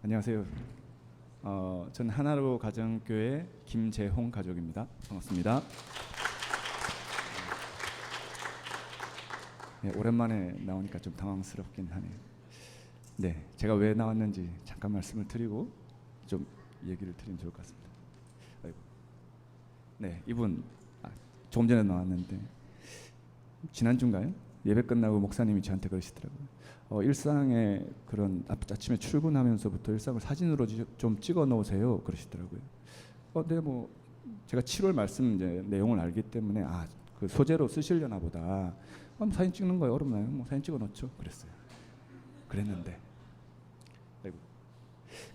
안녕하세요. 저는 하나로 가정교회 김재홍 가족입니다. 반갑습니다. 네, 오랜만에 나오니까 좀 당황스럽긴 하네요. 네, 제가 왜 나왔는지 잠깐 말씀을 드리고 좀 얘기를 드리면 좋을 것 같습니다. 아이고. 네, 이분 조금 전에 나왔는데 지난주인가요? 예배 끝나고 목사님이 저한테 그러시더라고요. 일상에 그런 아침에 출근하면서부터 일상을 사진으로 좀 찍어 놓으세요 그러시더라고요. 네, 뭐 제가 7월 말씀 이제 내용을 알기 때문에 그 소재로 쓰시려나 보다. 사진 찍는 거예요. 어렵나요? 뭐 사진 찍어 놓죠. 그랬어요.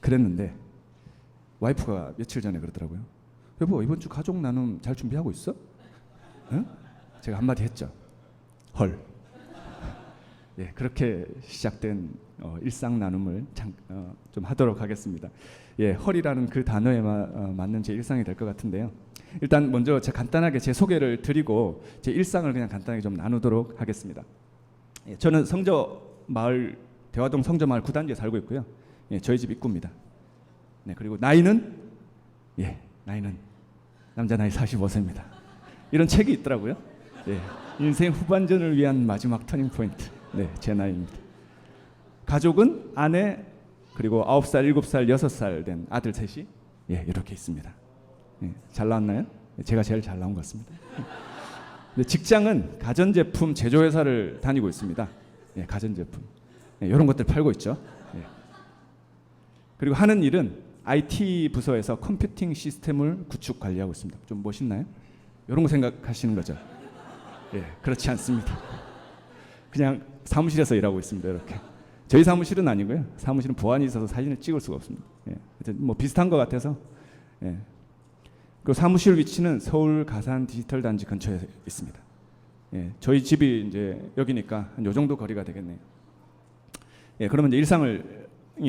그랬는데 와이프가 며칠 전에 그러더라고요. 여보, 이번 주 가족 나눔 잘 준비하고 있어? 응? 제가 한마디 했죠. 헐. 예, 그렇게 시작된 일상 나눔을 좀 하도록 하겠습니다. 예, 헐이라는 그 단어에 맞는 제 일상이 될 것 같은데요. 일단 먼저 제가 간단하게 제 소개를 드리고 제 일상을 그냥 간단하게 좀 나누도록 하겠습니다. 예, 저는 성저마을 대화동 성저마을 9단지에 살고 있고요. 예, 저희 집 입구입니다. 네, 그리고 나이는 남자 나이 45세입니다. 이런 책이 있더라고요. 예, 인생 후반전을 위한 마지막 터닝 포인트. 네, 제 나이입니다. 가족은 아내 그리고 9살, 7살, 6살 된 아들 셋이 이렇게 있습니다. 잘 나왔나요? 제가 제일 잘 나온 것 같습니다. 직장은 가전제품 제조회사를 다니고 있습니다. 가전제품 이런 것들 팔고 있죠. 그리고 하는 일은 IT 부서에서 컴퓨팅 시스템을 구축 관리하고 있습니다. 좀 멋있나요? 이런 거 생각하시는 거죠? 그렇지 않습니다. 그냥 사무실에서 일하고 있습니다. 이렇게. 저희 사무실은 아니고요. 사무실은 보안이 있어서 사진을 찍을 수가 없습니다. 뭐 비슷한 것 같아서. 그리고 사무실 위치는 서울 가산 디지털 단지 근처에 있습니다. 저희 집이 이제 여기니까 한 요 정도 거리가 되겠네요. 그러면 이제 일상이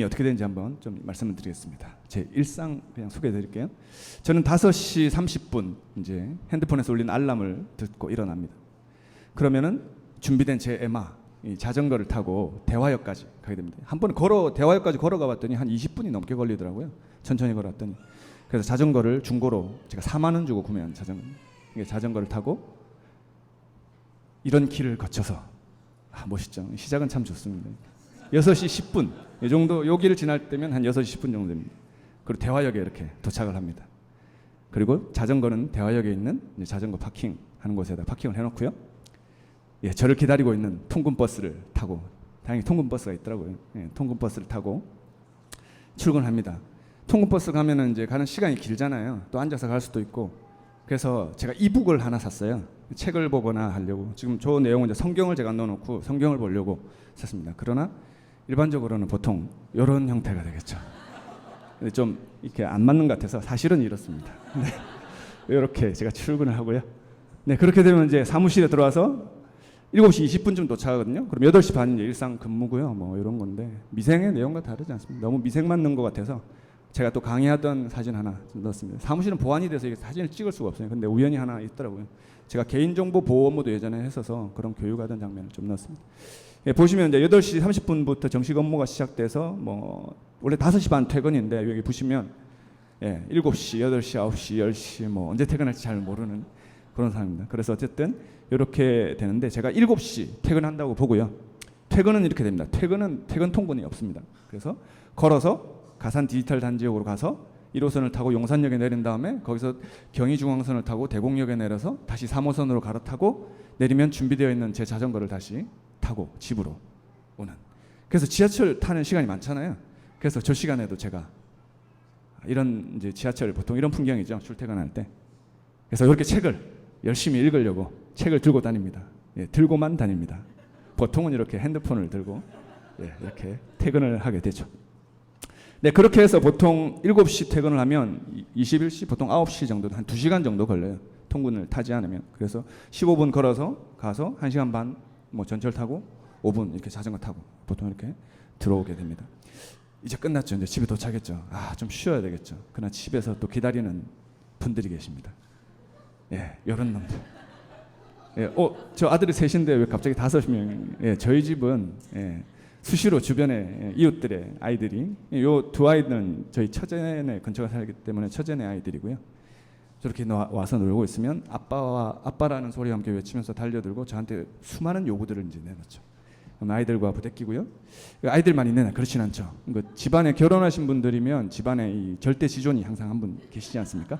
어떻게 되는지 한번 좀 말씀을 드리겠습니다. 제 일상 그냥 소개해 드릴게요. 저는 5시 30분 이제 핸드폰에서 울린 알람을 듣고 일어납니다. 그러면은 준비된 제 에마 이 자전거를 타고 대화역까지 가게 됩니다. 한 번 대화역까지 걸어가 봤더니 한 20분이 넘게 걸리더라고요. 천천히 걸어왔더니. 그래서 자전거를 중고로 제가 4만 원 주고 구매한 자전거를 타고 이런 길을 거쳐서 멋있죠. 시작은 참 좋습니다. 6시 10분 이 정도 요 길을 지날 때면 한 6시 10분 정도 됩니다. 그리고 대화역에 이렇게 도착을 합니다. 그리고 자전거는 대화역에 있는 자전거 파킹하는 곳에다 파킹을 해놓고요. 저를 기다리고 있는 통근버스를 타고 다행히 통근버스가 있더라고요. 통근버스를 타고 출근합니다. 통근버스 가면은 이제 가는 시간이 길잖아요. 또 앉아서 갈 수도 있고. 그래서 제가 이북을 하나 샀어요. 책을 보거나 하려고. 지금 저 내용은 이제 성경을 제가 넣어놓고 성경을 보려고 샀습니다. 그러나 일반적으로는 보통 이런 형태가 되겠죠. 근데 좀 이렇게 안 맞는 것 같아서 사실은 이렇습니다. 이렇게 제가 출근을 하고요. 네, 그렇게 되면 이제 사무실에 들어와서 7시 20분쯤 도착하거든요. 그럼 8시 반 이제 일상 근무고요. 뭐 이런 건데 미생의 내용과 다르지 않습니다. 너무 미생만 넣은 것 같아서 제가 또 강의하던 사진 하나 넣었습니다. 사무실은 보안이 돼서 이게 사진을 찍을 수가 없어요. 근데 우연히 하나 있더라고요. 제가 개인정보 보호 업무도 예전에 했어서 그런 교육하던 장면을 좀 넣었습니다. 보시면 이제 8시 30분부터 정식 업무가 시작돼서 뭐 원래 5시 반 퇴근인데 여기 보시면 7시, 8시, 9시, 10시 뭐 언제 퇴근할지 잘 모르는 그런 상황입니다. 그래서 어쨌든 이렇게 되는데 제가 7시 퇴근한다고 보고요. 퇴근은 이렇게 됩니다. 퇴근 통근이 없습니다. 그래서 걸어서 가산 디지털 단지역으로 가서 1호선을 타고 용산역에 내린 다음에 거기서 경의중앙선을 타고 대곡역에 내려서 다시 3호선으로 갈아타고 내리면 준비되어 있는 제 자전거를 다시 타고 집으로 오는. 그래서 지하철 타는 시간이 많잖아요. 그래서 저 시간에도 제가 이런 이제 지하철 보통 이런 풍경이죠. 출퇴근할 때. 그래서 이렇게 책을 열심히 읽으려고 책을 들고 다닙니다. 들고만 다닙니다. 보통은 이렇게 핸드폰을 들고 이렇게 퇴근을 하게 되죠. 네, 그렇게 해서 보통 7시 퇴근을 하면 21시 보통 9시 정도 한 2시간 정도 걸려요. 통근을 타지 않으면. 그래서 15분 걸어서 가서 1시간 반 뭐 전철 타고 5분 이렇게 자전거 타고 보통 이렇게 들어오게 됩니다. 이제 끝났죠. 이제 집에 도착했죠. 좀 쉬어야 되겠죠. 그러나 집에서 또 기다리는 분들이 계십니다. 이런 놈들. 예, 저 아들이 셋인데 왜 갑자기 5명? 예, 저희 집은 예, 수시로 주변에 이웃들의 아이들이 요 두 아이들은 저희 처제네 근처에 살기 때문에 처제네 아이들이고요. 저렇게 와서 놀고 있으면 아빠라는 소리와 함께 외치면서 달려들고 저한테 수많은 요구들을 이제 내놓죠. 그럼 아이들과 부대끼고요. 아이들만 있는 날 그렇진 않죠. 집안에 결혼하신 분들이면 집안에 이 절대 지존이 항상 한 분 계시지 않습니까?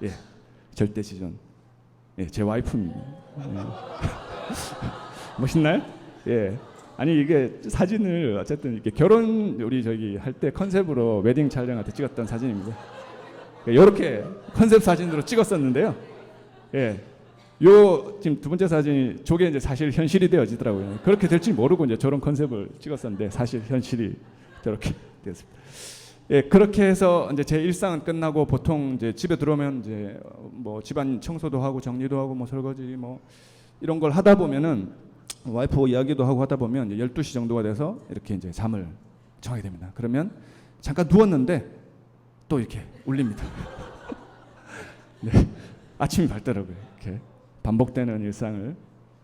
예, 절대 지존. 예, 제 와이프입니다. 예. 멋있나요? 예. 아니 이게 사진을 어쨌든 이렇게 결혼 우리 저기 할 때 컨셉으로 웨딩 촬영할 때 찍었던 사진입니다. 이렇게 컨셉 사진으로 찍었었는데요. 예. 요 지금 두 번째 사진이 저게 이제 사실 현실이 되어지더라고요. 그렇게 될지 모르고 이제 저런 컨셉을 찍었었는데 사실 현실이 저렇게 되었습니다. 예, 그렇게 해서 이제 제 일상은 끝나고 보통 이제 집에 들어오면 이제 뭐 집안 청소도 하고 정리도 하고 뭐 설거지 뭐 이런 걸 하다 보면은 와이프 이야기도 하고 하다 보면 이제 12시 정도가 돼서 이렇게 이제 잠을 청하게 됩니다. 그러면 잠깐 누웠는데 또 이렇게 울립니다. 네, 아침이 밝더라고요. 이렇게 반복되는 일상을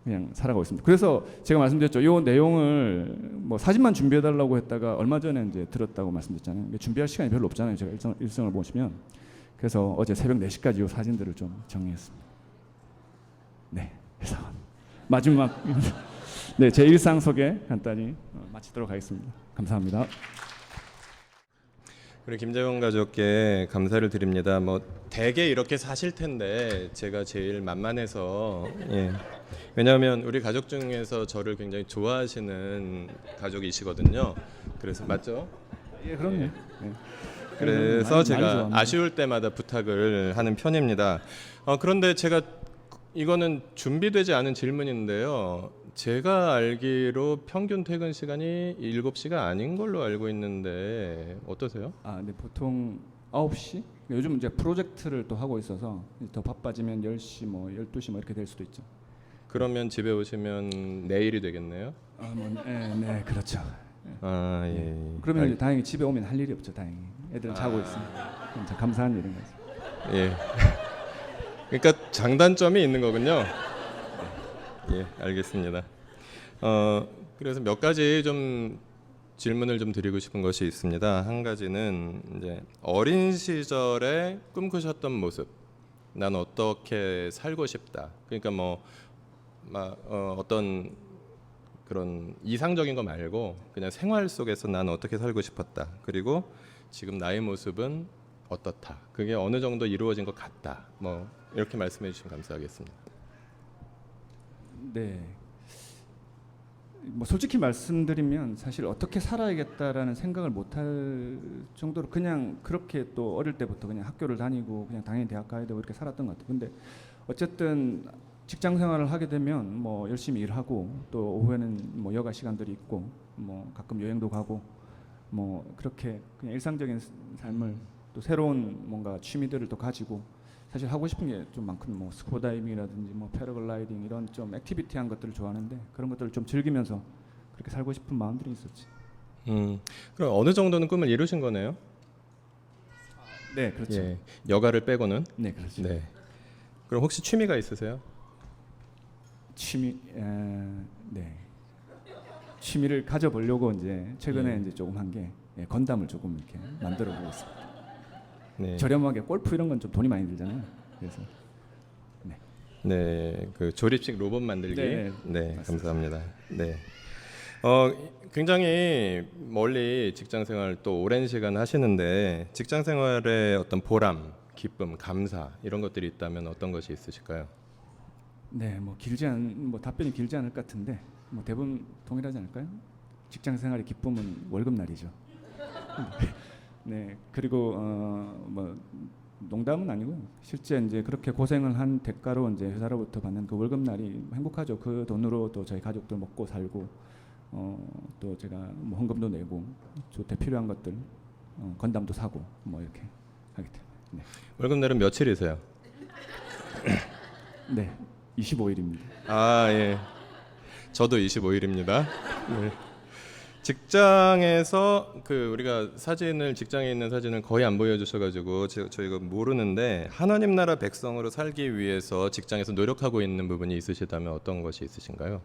그냥 살아가고 있습니다. 그래서 제가 말씀드렸죠. 이 내용을 뭐 사진만 준비해달라고 했다가 얼마 전에 이제 들었다고 말씀드렸잖아요. 준비할 시간이 별로 없잖아요. 제가 일정을 보시면. 그래서 어제 새벽 4시까지 이 사진들을 좀 정리했습니다. 네, 그래서 마지막 네, 제 일상 소개 간단히 마치도록 하겠습니다. 감사합니다. 우리 김재원 가족께 감사를 드립니다. 뭐 대개 이렇게 사실 텐데 제가 제일 만만해서 예. 왜냐하면 우리 가족 중에서 저를 굉장히 좋아하시는 가족이시거든요. 그래서 맞죠? 예, 그럼요. 예. 그래서 많이 제가 좋아합니다. 아쉬울 때마다 부탁을 하는 편입니다. 그런데 제가 이거는 준비되지 않은 질문인데요. 제가 알기로 평균 퇴근 시간이 7시가 아닌 걸로 알고 있는데 어떠세요? 아, 네, 보통 9시? 요즘 이제 프로젝트를 또 하고 있어서 더 바빠지면 10시 뭐 12시 뭐 이렇게 될 수도 있죠. 그러면 집에 오시면 내일이 되겠네요. 아, 뭐, 네, 그렇죠. 아, 예. 그러면 이제 다행히 집에 오면 할 일이 없죠. 다행히 애들은 자고 있으니까 진짜 감사한 일인 거죠. 예. 그러니까 장단점이 있는 거군요. 예, 알겠습니다. 그래서 몇 가지 좀 질문을 좀 드리고 싶은 것이 있습니다. 한 가지는 이제 어린 시절에 꿈꾸셨던 모습, 난 어떻게 살고 싶다. 그러니까 뭐 어떤 그런 이상적인 거 말고 그냥 생활 속에서 난 어떻게 살고 싶었다. 그리고 지금 나의 모습은 어떻다. 그게 어느 정도 이루어진 것 같다. 뭐 이렇게 말씀해 주시면 감사하겠습니다. 네. 뭐 솔직히 말씀드리면 사실 어떻게 살아야겠다라는 생각을 못할 정도로 그냥 그렇게 또 어릴 때부터 그냥 학교를 다니고 그냥 당연히 대학 가야 되고 이렇게 살았던 것 같아요. 근데 어쨌든 직장 생활을 하게 되면 뭐 열심히 일하고 또 오후에는 뭐 여가 시간들이 있고 뭐 가끔 여행도 가고 뭐 그렇게 그냥 일상적인 삶을 또 새로운 뭔가 취미들을 또 가지고 사실 하고 싶은 게 좀 많거든요. 뭐 스쿠버 다이빙이라든지 뭐 패러글라이딩 이런 좀 액티비티한 것들을 좋아하는데 그런 것들을 좀 즐기면서 그렇게 살고 싶은 마음들이 있었지. 그럼 어느 정도는 꿈을 이루신 거네요? 네, 그렇죠. 예, 여가를 빼고는. 네, 그렇죠. 네. 그럼 혹시 취미가 있으세요? 네. 취미를 가져보려고 이제 최근에 예. 이제 조금 한 게 건담을 조금 이렇게 만들어 보고 있습니다. 네. 저렴하게 골프 이런 건 좀 돈이 많이 들잖아요. 그래서 네, 그 조립식 로봇 만들기. 네, 네, 맞습니다. 감사합니다. 네. 굉장히 멀리 직장 생활 또 오랜 시간 하시는데 직장 생활의 어떤 보람, 기쁨, 감사 이런 것들이 있다면 어떤 것이 있으실까요? 네, 뭐 답변이 길지 않을 것 같은데 뭐 대부분 동일하지 않을까요? 직장 생활의 기쁨은 월급 날이죠. 네, 그리고 뭐 농담은 아니고요. 실제 이제 그렇게 고생을 한 대가로 이제 회사로부터 받는 그 월급 날이 행복하죠. 그 돈으로 또 저희 가족들 먹고 살고 또 제가 뭐 헌금도 내고 저한테 필요한 것들 건담도 사고 뭐 이렇게 하기 때문에. 네. 월급 날은 며칠이세요? 네, 25일입니다. 아, 예. 저도 25일입니다. 네. 직장에서 그 우리가 사진을 직장에 있는 사진을 거의 안 보여주셔가지고 저희가 모르는데 하나님 나라 백성으로 살기 위해서 직장에서 노력하고 있는 부분이 있으시다면 어떤 것이 있으신가요?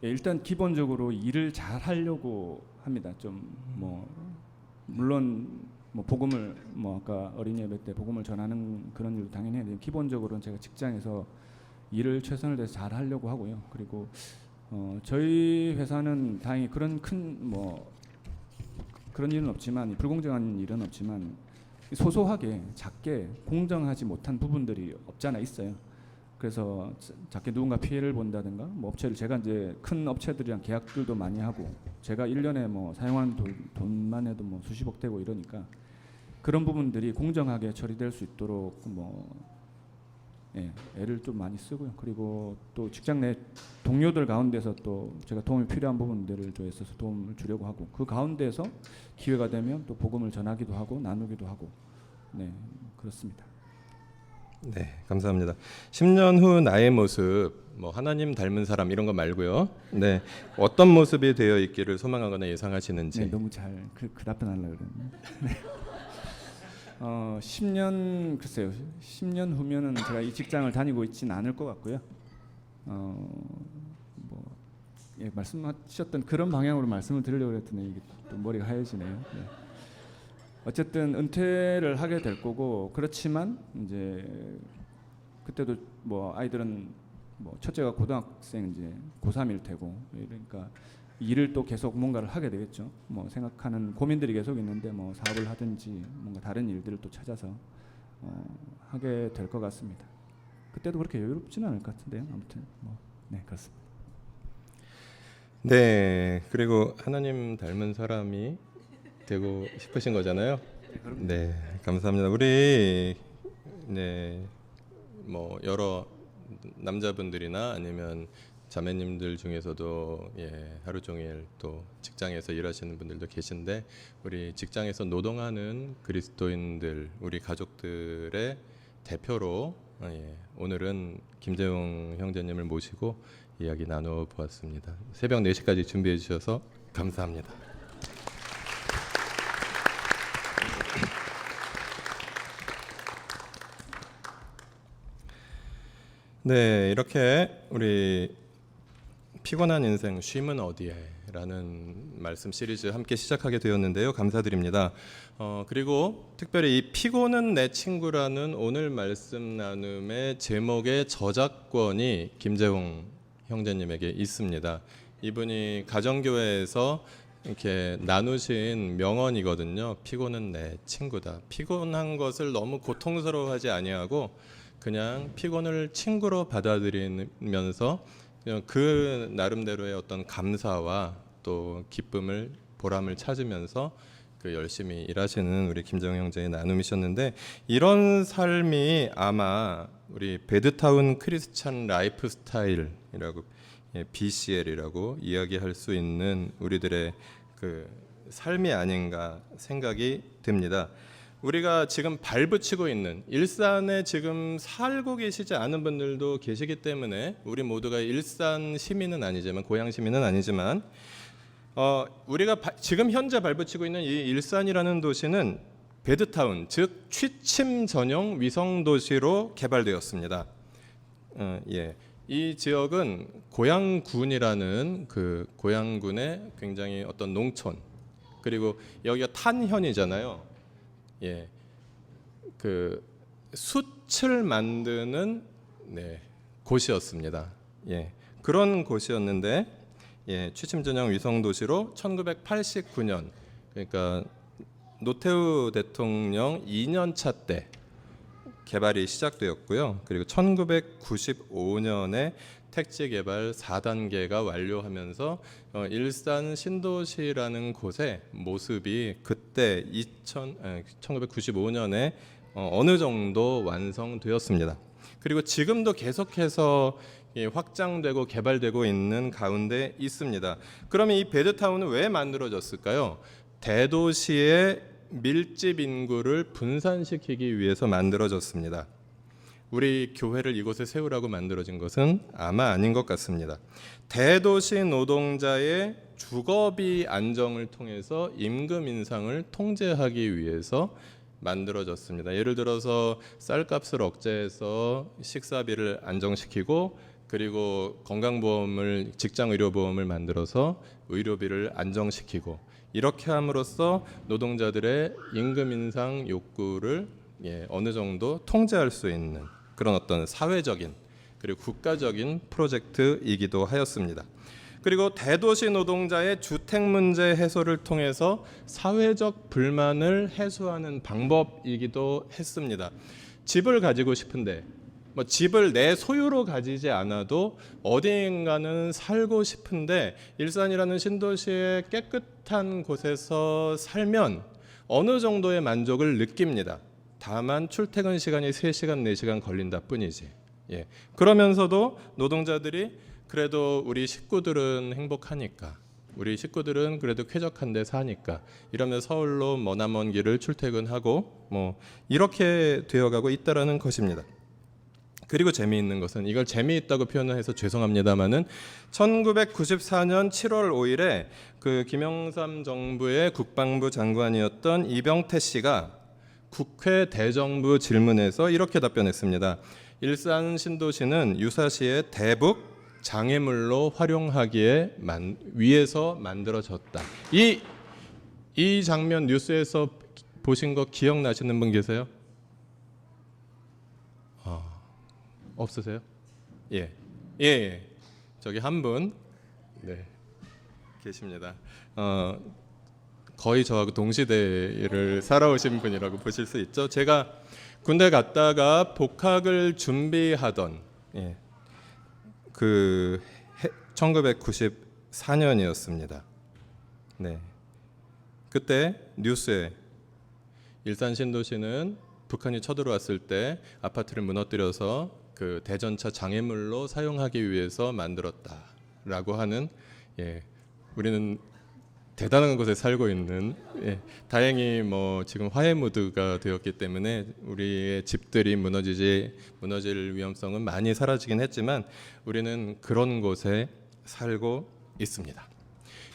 예, 일단 기본적으로 일을 잘 하려고 합니다. 좀 뭐 물론 뭐 복음을 뭐 아까 어린이 예배 때 복음을 전하는 그런 일도 당연히 해야 되는데 기본적으로는 제가 직장에서 일을 최선을 다해서 잘 하려고 하고요. 그리고 저희 회사는 다행히 그런 큰 뭐 그런 일은 없지만 불공정한 일은 없지만 소소하게 작게 공정하지 못한 부분들이 없잖아 있어요. 그래서 작게 누군가 피해를 본다든가 뭐 업체를 제가 이제 큰 업체들이랑 계약들도 많이 하고 제가 1년에 뭐 사용하는 돈만 해도 뭐 수십억 되고 이러니까 그런 부분들이 공정하게 처리될 수 있도록 뭐 예, 애를 좀 많이 쓰고요. 그리고 또 직장 내 동료들 가운데서 또 제가 도움이 필요한 부분들을 좀 있어서 도움을 주려고 하고 그 가운데서 기회가 되면 또 복음을 전하기도 하고 나누기도 하고 네 그렇습니다. 네, 감사합니다. 10년 후 나의 모습, 뭐 하나님 닮은 사람 이런 거 말고요. 네, 어떤 모습이 되어 있기를 소망하거나 예상하시는지. 네, 너무 잘 그 답변하려고 그랬는데. 10년 글쎄요. 10년 후면은 제가 이 직장을 다니고 있지는 않을 것 같고요. 뭐 예, 말씀하셨던 그런 방향으로 말씀을 드리려고 했더니 이게 또 머리가 하얘지네요. 네. 어쨌든 은퇴를 하게 될 거고 그렇지만 이제 그때도 뭐 아이들은 뭐 첫째가 고등학생 이제 고3일 테고 그러니까 일을 또 계속 뭔가를 하게 되겠죠. 뭐 생각하는 고민들이 계속 있는데 뭐 사업을 하든지 뭔가 다른 일들을 또 찾아서 하게 될 것 같습니다. 그때도 그렇게 여유롭지는 않을 것 같은데요. 아무튼 뭐 네 그렇습니다. 네, 그리고 하나님 닮은 사람이 되고 싶으신 거잖아요. 네, 감사합니다. 우리 네, 뭐 여러 남자분들이나 아니면 자매님들 중에서도 예, 하루 종일 또 직장에서 일하시는 분들도 계신데 우리 직장에서 노동하는 그리스도인들, 우리 가족들의 대표로 예, 오늘은 김재웅 형제님을 모시고 이야기 나누어 보았습니다. 새벽 4시까지 준비해 주셔서 감사합니다. 네, 이렇게 우리 피곤한 인생 쉼은 어디에? 라는 말씀 시리즈 함께 시작하게 되었는데요. 감사드립니다. 그리고 특별히 이 피곤은 내 친구라는 오늘 말씀 나눔의 제목의 저작권이 김재홍 형제님에게 있습니다. 이분이 가정교회에서 이렇게 나누신 명언이거든요. 피곤은 내 친구다. 피곤한 것을 너무 고통스러워하지 아니하고 그냥 피곤을 친구로 받아들이면서 그 나름대로의 어떤 감사와 또 기쁨을 보람을 찾으면서 그 열심히 일하시는 우리 김정형 형제의 나눔이셨는데 이런 삶이 아마 우리 베드타운 크리스찬 라이프 스타일이라고 BCL이라고 이야기할 수 있는 우리들의 그 삶이 아닌가 생각이 듭니다. 우리가 지금 발붙이고 있는 일산에 지금 살고 계시지 않은 분들도 계시기 때문에 우리 모두가 일산 시민은 아니지만 고향 시민은 아니지만 우리가 지금 현재 발붙이고 있는 이 일산이라는 도시는 베드타운 즉 취침 전용 위성 도시로 개발되었습니다. 예. 이 지역은 고양군이라는 그 고양군의 굉장히 어떤 농촌 그리고 여기가 탄현이잖아요. 예, 그 숯을 만드는 곳이었습니다. 예, 그런 곳이었는데 취침 전용 위성 도시로 1989년 그러니까 노태우 대통령 2년차 때 개발이 시작되었고요. 그리고 1995년에 택지 개발 4단계가 완료하면서 일산 신도시라는 곳의 모습이 그때 1995년에 어느 정도 완성되었습니다. 그리고 지금도 계속해서 확장되고 개발되고 있는 가운데 있습니다. 그러면 이 베드타운은 왜 만들어졌을까요? 대도시의 밀집 인구를 분산시키기 위해서 만들어졌습니다. 우리 교회를 이곳에 세우라고 만들어진 것은 아마 아닌 것 같습니다. 대도시 노동자의 주거비 안정을 통해서 임금 인상을 통제하기 위해서 만들어졌습니다. 예를 들어서 쌀값을 억제해서 식사비를 안정시키고, 그리고 건강보험을, 직장의료보험을 만들어서 의료비를 안정시키고, 이렇게 함으로써 노동자들의 임금 인상 욕구를 어느 정도 통제할 수 있는 그런 어떤 사회적인 그리고 국가적인 프로젝트이기도 하였습니다. 그리고 대도시 노동자의 주택 문제 해소를 통해서 사회적 불만을 해소하는 방법이기도 했습니다. 집을 가지고 싶은데 집을 내 소유로 가지지 않아도 어디인가는 살고 싶은데 일산이라는 신도시의 깨끗한 곳에서 살면 어느 정도의 만족을 느낍니다. 다만 출퇴근 시간이 3시간, 4시간 걸린다 뿐이지. 그러면서도 노동자들이 그래도 우리 식구들은 행복하니까, 우리 식구들은 그래도 쾌적한 데 사니까 이러면 서울로 머나먼 길을 출퇴근하고 이렇게 되어가고 있다라는 것입니다. 그리고 재미있는 것은, 이걸 재미있다고 표현을 해서 죄송합니다마는 1994년 7월 5일에 그 김영삼 정부의 국방부 장관이었던 이병태 씨가 국회 대정부 질문에서 이렇게 답변했습니다. 일산 신도시는 유사시의 대북 장애물로 활용하기에 위해서 만들어졌다. 이 장면 뉴스에서 보신 거 기억나시는 분 계세요? 없으세요? 예. 저기 한 분 계십니다. 거의 저하고 동시대를 살아오신 분이라고 보실 수 있죠. 제가 군대 갔다가 복학을 준비하던 그 1994년이었습니다. 그때 뉴스에 일산 신도시는 북한이 쳐들어왔을 때 아파트를 무너뜨려서 그 대전차 장애물로 사용하기 위해서 만들었다라고 하는, 우리는 대단한 곳에 살고 있는, 다행히 지금 화해 무드가 되었기 때문에 우리의 집들이 무너질 위험성은 많이 사라지긴 했지만 우리는 그런 곳에 살고 있습니다.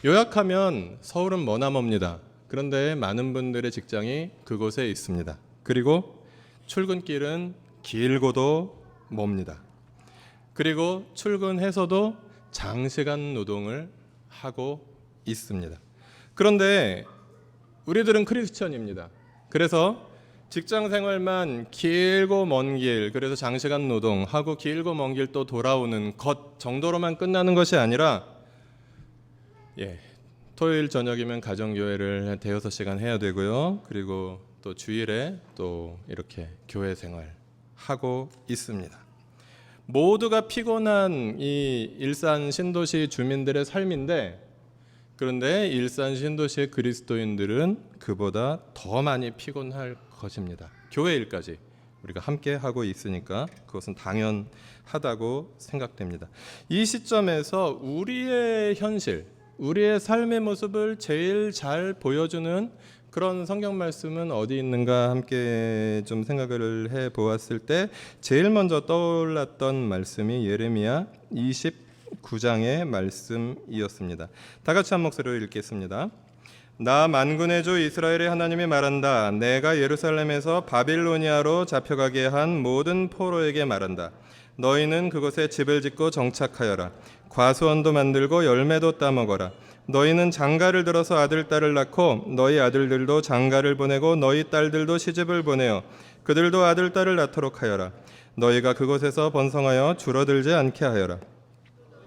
요약하면 서울은 머나멉니다. 그런데 많은 분들의 직장이 그곳에 있습니다. 그리고 출근길은 길고도 멉니다. 그리고 출근해서도 장시간 노동을 하고 있습니다. 그런데 우리들은 크리스천입니다. 그래서 직장 생활만 길고 먼 길, 그래서 장시간 노동하고 길고 먼 길 또 돌아오는 것 정도로만 끝나는 것이 아니라, 토요일 저녁이면 가정교회를 한 5-6시간 해야 되고요. 그리고 또 주일에 또 이렇게 교회 생활 하고 있습니다. 모두가 피곤한 이 일산 신도시 주민들의 삶인데, 그런데 일산 신도시의 그리스도인들은 그보다 더 많이 피곤할 것입니다. 교회 일까지 우리가 함께 하고 있으니까 그것은 당연하다고 생각됩니다. 이 시점에서 우리의 현실, 우리의 삶의 모습을 제일 잘 보여주는 그런 성경 말씀은 어디 있는가 함께 좀 생각을 해보았을 때 제일 먼저 떠올랐던 말씀이 예레미야 29장의 말씀이었습니다. 다 같이 한 목소리로 읽겠습니다. 나 만군의 주 이스라엘의 하나님이 말한다. 내가 예루살렘에서 바빌로니아로 잡혀가게 한 모든 포로에게 말한다. 너희는 그곳에 집을 짓고 정착하여라. 과수원도 만들고 열매도 따먹어라. 너희는 장가를 들어서 아들 딸을 낳고 너희 아들들도 장가를 보내고 너희 딸들도 시집을 보내어 그들도 아들 딸을 낳도록 하여라. 너희가 그곳에서 번성하여 줄어들지 않게 하여라.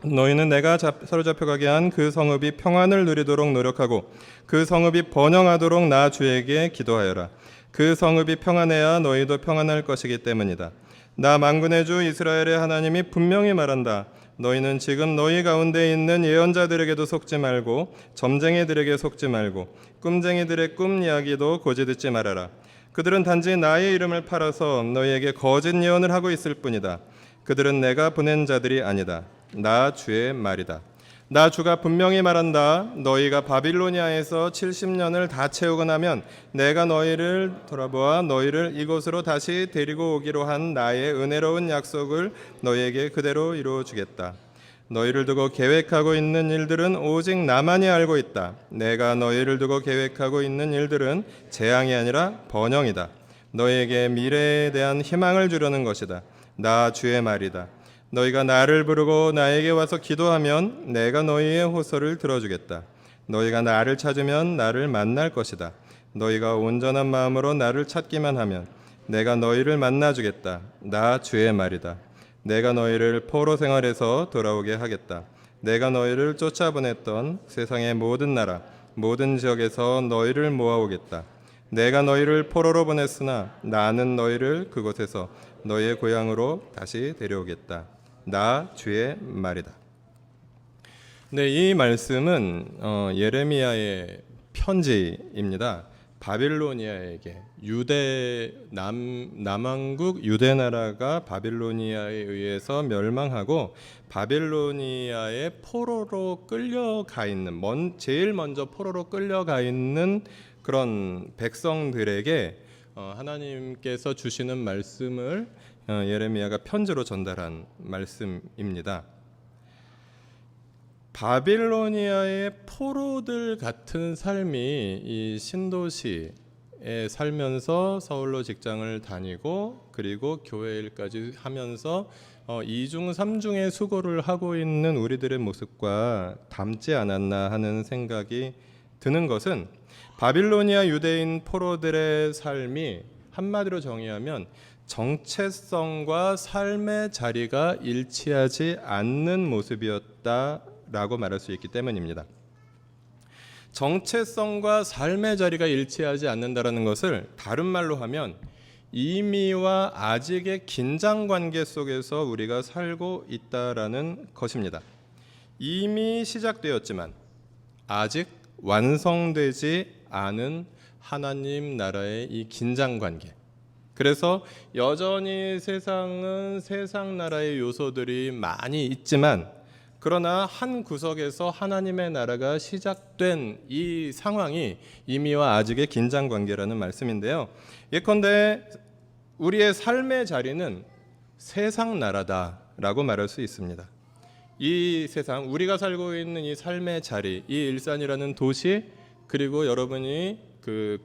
너희는 내가 사로잡혀가게 한 그 성읍이 평안을 누리도록 노력하고 그 성읍이 번영하도록 나 주에게 기도하여라. 그 성읍이 평안해야 너희도 평안할 것이기 때문이다. 나 만군의 주 이스라엘의 하나님이 분명히 말한다. 너희는 지금 너희 가운데 있는 예언자들에게도 속지 말고 점쟁이들에게 속지 말고 꿈쟁이들의 꿈 이야기도 고지 듣지 말아라. 그들은 단지 나의 이름을 팔아서 너희에게 거짓 예언을 하고 있을 뿐이다. 그들은 내가 보낸 자들이 아니다. 나 주의 말이다. 나 주가 분명히 말한다. 너희가 바빌로니아에서 70년을 다 채우고 나면 내가 너희를 돌아보아 너희를 이곳으로 다시 데리고 오기로 한 나의 은혜로운 약속을 너희에게 그대로 이루어 주겠다. 너희를 두고 계획하고 있는 일들은 오직 나만이 알고 있다. 내가 너희를 두고 계획하고 있는 일들은 재앙이 아니라 번영이다. 너희에게 미래에 대한 희망을 주려는 것이다. 나 주의 말이다. 너희가 나를 부르고 나에게 와서 기도하면 내가 너희의 호소를 들어주겠다. 너희가 나를 찾으면 나를 만날 것이다. 너희가 온전한 마음으로 나를 찾기만 하면 내가 너희를 만나주겠다. 나 주의 말이다. 내가 너희를 포로 생활에서 돌아오게 하겠다. 내가 너희를 쫓아보냈던 세상의 모든 나라, 모든 지역에서 너희를 모아오겠다. 내가 너희를 포로로 보냈으나 나는 너희를 그곳에서 너희의 고향으로 다시 데려오겠다. 나 주의 말이다. 네, 이 말씀은 예레미야의 편지입니다. 바빌로니아에게 남왕국 유대 나라가 바빌로니아에 의해서 멸망하고 바빌로니아의 포로로 끌려가 있는 제일 먼저 포로로 끌려가 있는 그런 백성들에게 하나님께서 주시는 말씀을 예레미야가 편지로 전달한 말씀입니다. 바빌로니아의 포로들 같은 삶이 이 신도시에 살면서 서울로 직장을 다니고 그리고 교회 일까지 하면서 이중 삼중의 수고를 하고 있는 우리들의 모습과 닮지 않았나 하는 생각이 드는 것은 바빌로니아 유대인 포로들의 삶이 한마디로 정의하면 정체성과 삶의 자리가 일치하지 않는 모습이었다라고 말할 수 있기 때문입니다. 정체성과 삶의 자리가 일치하지 않는다라는 것을 다른 말로 하면 이미와 아직의 긴장 관계 속에서 우리가 살고 있다라는 것입니다. 이미 시작되었지만 아직 완성되지 않은 하나님 나라의 이 긴장 관계. 그래서 여전히 세상은 세상 나라의 요소들이 많이 있지만 그러나 한 구석에서 하나님의 나라가 시작된 이 상황이 이미와 아직의 긴장 관계라는 말씀인데요. 예컨대 우리의 삶의 자리는 세상 나라다라고 말할 수 있습니다. 이 세상, 우리가 살고 있는 이 삶의 자리, 이 일산이라는 도시, 그리고 여러분이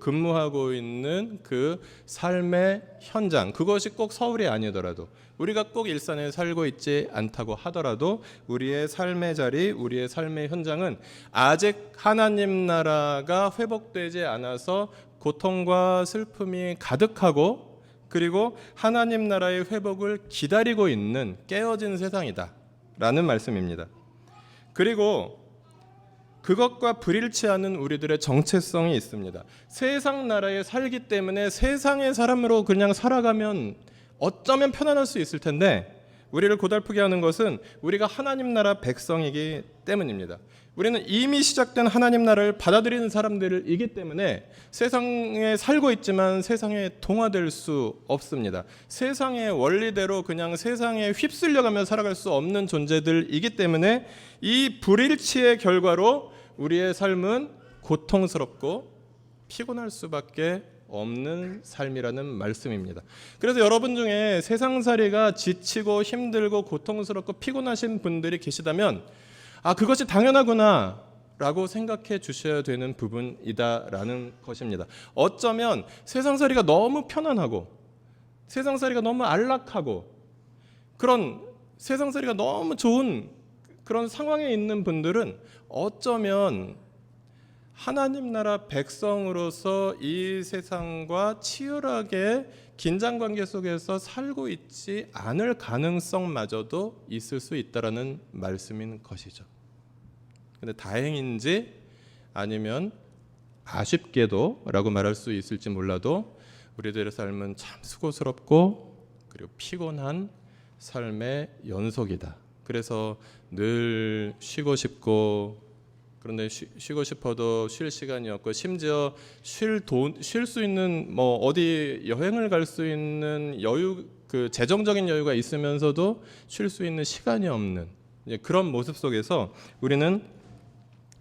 근무하고 있는 그 삶의 현장, 그것이 꼭 서울이 아니더라도 우리가 꼭 일산에 살고 있지 않다고 하더라도 우리의 삶의 자리, 우리의 삶의 현장은 아직 하나님 나라가 회복되지 않아서 고통과 슬픔이 가득하고 그리고 하나님 나라의 회복을 기다리고 있는 깨어진 세상이다 라는 말씀입니다. 그리고 그것과 불일치하는 우리들의 정체성이 있습니다. 세상 나라에 살기 때문에 세상의 사람으로 그냥 살아가면 어쩌면 편안할 수 있을 텐데 우리를 고달프게 하는 것은 우리가 하나님 나라 백성이기 때문입니다. 우리는 이미 시작된 하나님 나라를 받아들이는 사람들이기 때문에 세상에 살고 있지만 세상에 동화될 수 없습니다. 세상의 원리대로 그냥 세상에 휩쓸려가며 살아갈 수 없는 존재들이기 때문에 이 불일치의 결과로 우리의 삶은 고통스럽고 피곤할 수밖에 없는 삶이라는 말씀입니다. 그래서 여러분 중에 세상살이가 지치고 힘들고 고통스럽고 피곤하신 분들이 계시다면 그것이 당연하구나 라고 생각해 주셔야 되는 부분이다라는 것입니다. 어쩌면 세상살이가 너무 편안하고 세상살이가 너무 안락하고 그런 세상살이가 너무 좋은 그런 상황에 있는 분들은 어쩌면 하나님 나라 백성으로서 이 세상과 치열하게 긴장관계 속에서 살고 있지 않을 가능성마저도 있을 수 있다라는 말씀인 것이죠. 근데 다행인지 아니면 아쉽게도 라고 말할 수 있을지 몰라도 우리들의 삶은 참 수고스럽고 그리고 피곤한 삶의 연속이다. 그래서 늘 쉬고 싶고 그런데 쉬고 싶어도 쉴 시간이 없고 심지어 쉴 수 있는 어디 여행을 갈 수 있는 여유 재정적인 여유가 있으면서도 쉴 수 있는 시간이 없는 이제 그런 모습 속에서 우리는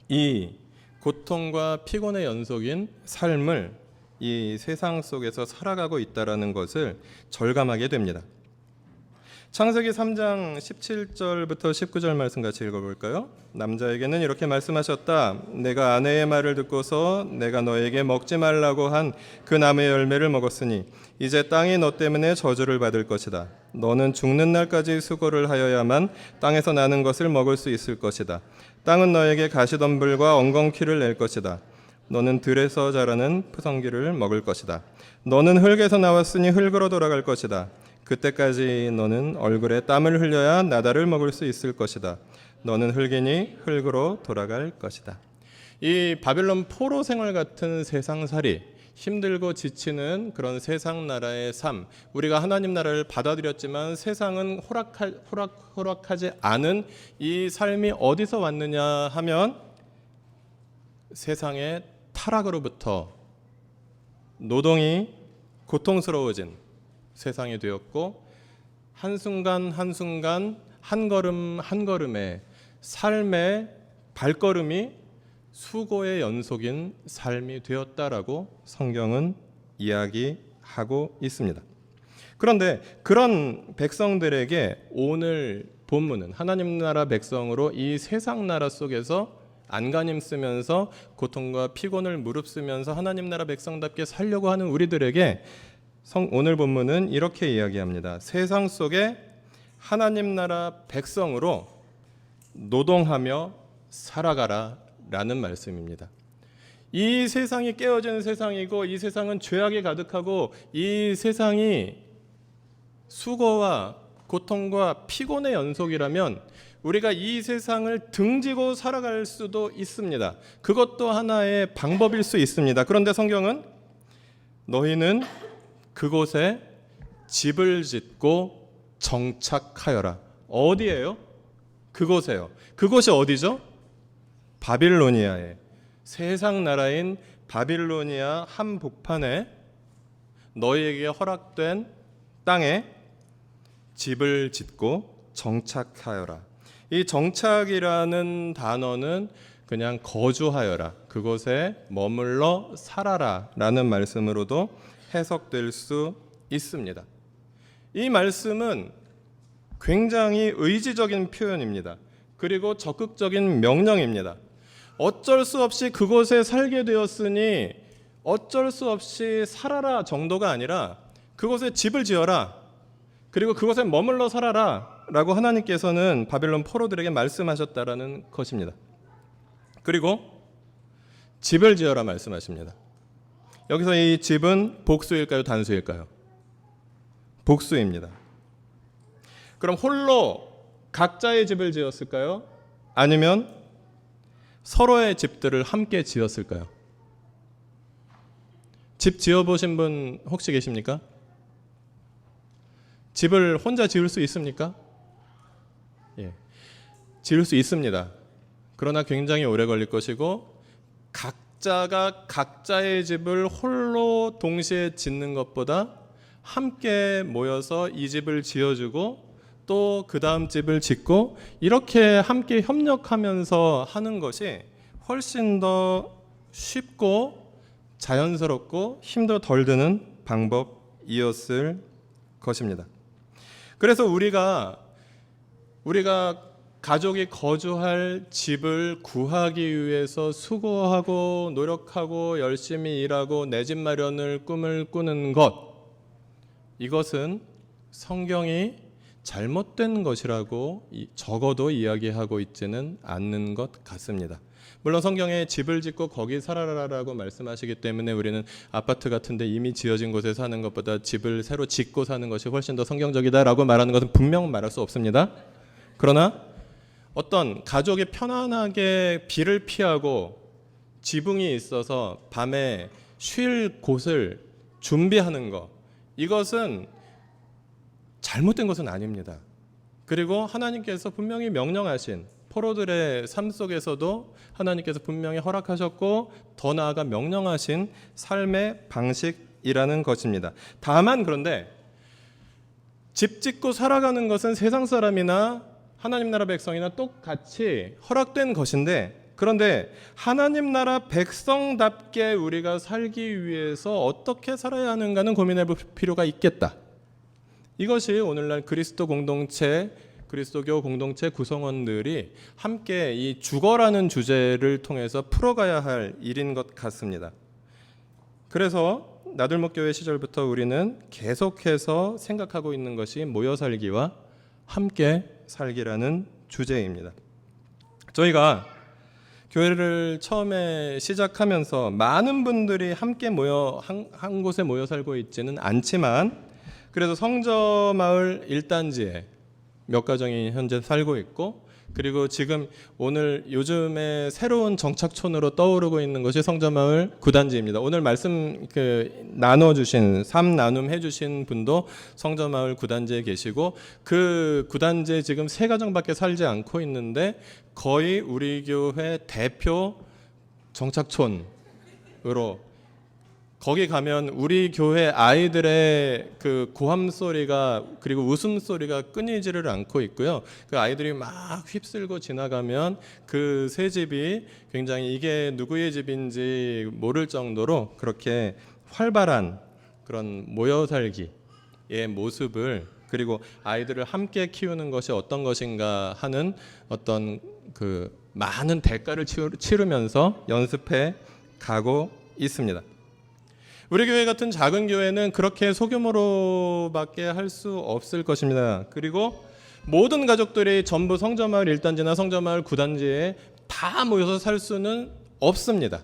이 고통과 피곤의 연속인 삶을 이 세상 속에서 살아가고 있다라는 것을 절감하게 됩니다. 창세기 3장 17절부터 19절 말씀 같이 읽어볼까요? 남자에게는 이렇게 말씀하셨다. 내가 아내의 말을 듣고서 내가 너에게 먹지 말라고 한 그 나무의 열매를 먹었으니 이제 땅이 너 때문에 저주를 받을 것이다. 너는 죽는 날까지 수고를 하여야만 땅에서 나는 것을 먹을 수 있을 것이다. 땅은 너에게 가시덤불과 엉겅퀴를 낼 것이다. 너는 들에서 자라는 푸성귀를 먹을 것이다. 너는 흙에서 나왔으니 흙으로 돌아갈 것이다. 그때까지 너는 얼굴에 땀을 흘려야 나달을 먹을 수 있을 것이다. 너는 흙이니 흙으로 돌아갈 것이다. 이 바빌론 포로 생활 같은 세상살이, 힘들고 지치는 그런 세상 나라의 삶, 우리가 하나님 나라를 받아들였지만 세상은 허락하지 않은 이 삶이 어디서 왔느냐 하면 세상의 타락으로부터 노동이 고통스러워진 세상이 되었고, 한순간 한순간 한 걸음 한 걸음의 삶의 발걸음이 수고의 연속인 삶이 되었다라고 성경은 이야기하고 있습니다. 그런데 그런 백성들에게 오늘 본문은 하나님 나라 백성으로 이 세상 나라 속에서 안간힘 쓰면서 고통과 피곤을 무릅쓰면서 하나님 나라 백성답게 살려고 하는 우리들에게 오늘 본문은 이렇게 이야기합니다. 세상 속에 하나님 나라 백성으로 노동하며 살아가라 라는 말씀입니다. 이 세상이 깨어지는 세상이고, 이 세상은 죄악이 가득하고, 이 세상이 수고와 고통과 피곤의 연속이라면 우리가 이 세상을 등지고 살아갈 수도 있습니다. 그것도 하나의 방법일 수 있습니다. 그런데 성경은 너희는 그곳에 집을 짓고 정착하여라. 어디예요? 그곳에요. 그곳이 어디죠? 바빌로니아에, 세상 나라인 바빌로니아 한복판에 너희에게 허락된 땅에 집을 짓고 정착하여라. 이 정착이라는 단어는 그냥 거주하여라, 그곳에 머물러 살아라 라는 말씀으로도 해석될 수 있습니다. 이 말씀은 굉장히 의지적인 표현입니다. 그리고 적극적인 명령입니다. 어쩔 수 없이 그곳에 살게 되었으니 어쩔 수 없이 살아라 정도가 아니라 그곳에 집을 지어라, 그리고 그곳에 머물러 살아라 라고 하나님께서는 바빌론 포로들에게 말씀하셨다라는 것입니다. 그리고 집을 지어라 말씀하십니다. 여기서 이 집은 복수일까요, 단수일까요? 복수입니다. 그럼 홀로 각자의 집을 지었을까요? 아니면 서로의 집들을 함께 지었을까요? 집 지어보신 분 혹시 계십니까? 집을 혼자 지을 수 있습니까? 예, 지을 수 있습니다. 그러나 굉장히 오래 걸릴 것이고, 각자가 각자의 집을 홀로 동시에 짓는 것보다 함께 모여서 이 집을 지어주고 또 그 다음 집을 짓고 이렇게 함께 협력하면서 하는 것이 훨씬 더 쉽고 자연스럽고 힘도 덜 드는 방법이었을 것입니다. 그래서 우리가 가족이 거주할 집을 구하기 위해서 수고하고 노력하고 열심히 일하고 내 집 마련을 꿈을 꾸는 것, 이것은 성경이 잘못된 것이라고 적어도 이야기하고 있지는 않는 것 같습니다. 물론 성경에 집을 짓고 거기 살아라라고 말씀하시기 때문에 우리는 아파트 같은데 이미 지어진 곳에 사는 것보다 집을 새로 짓고 사는 것이 훨씬 더 성경적이다라고 말하는 것은 분명 말할 수 없습니다. 그러나 어떤 가족이 편안하게 비를 피하고 지붕이 있어서 밤에 쉴 곳을 준비하는 것, 이것은 잘못된 것은 아닙니다. 그리고 하나님께서 분명히 명령하신, 포로들의 삶 속에서도 하나님께서 분명히 허락하셨고 더 나아가 명령하신 삶의 방식이라는 것입니다. 다만 그런데 집 짓고 살아가는 것은 세상 사람이나 하나님 나라 백성이나 똑같이 허락된 것인데, 그런데 하나님 나라 백성답게 우리가 살기 위해서 어떻게 살아야 하는가는 고민해 볼 필요가 있겠다. 이것이 오늘날 그리스도 공동체, 그리스도교 공동체 구성원들이 함께 이 죽어라는 주제를 통해서 풀어가야 할 일인 것 같습니다. 그래서 나들목교회 시절부터 우리는 계속해서 생각하고 있는 것이 모여 살기와 함께 살기라는 주제입니다. 저희가 교회를 처음에 시작하면서 많은 분들이 함께 모여 한 곳에 모여 살고 있지는 않지만, 그래도 성저마을 1단지에 몇 가정이 현재 살고 있고, 그리고 지금 오늘 요즘에 새로운 정착촌으로 떠오르고 있는 것이 성저마을 9단지입니다. 오늘 말씀 나눠주신 3나눔 해주신 분도 성저마을 9단지에 계시고, 그 9단지에 지금 3가정밖에 살지 않고 있는데 거의 우리 교회 대표 정착촌으로, 거기 가면 우리 교회 아이들의 그 고함 소리가 그리고 웃음 소리가 끊이지를 않고 있고요. 그 아이들이 막 휩쓸고 지나가면 그 새 집이 굉장히 이게 누구의 집인지 모를 정도로 그렇게 활발한 그런 모여 살기의 모습을, 그리고 아이들을 함께 키우는 것이 어떤 것인가 하는 어떤 그 많은 대가를 치르면서 연습해 가고 있습니다. 우리 교회 같은 작은 교회는 그렇게 소규모로밖에 할 수 없을 것입니다. 그리고 모든 가족들이 전부 성저마을 1단지나 성저마을 9단지에 다 모여서 살 수는 없습니다.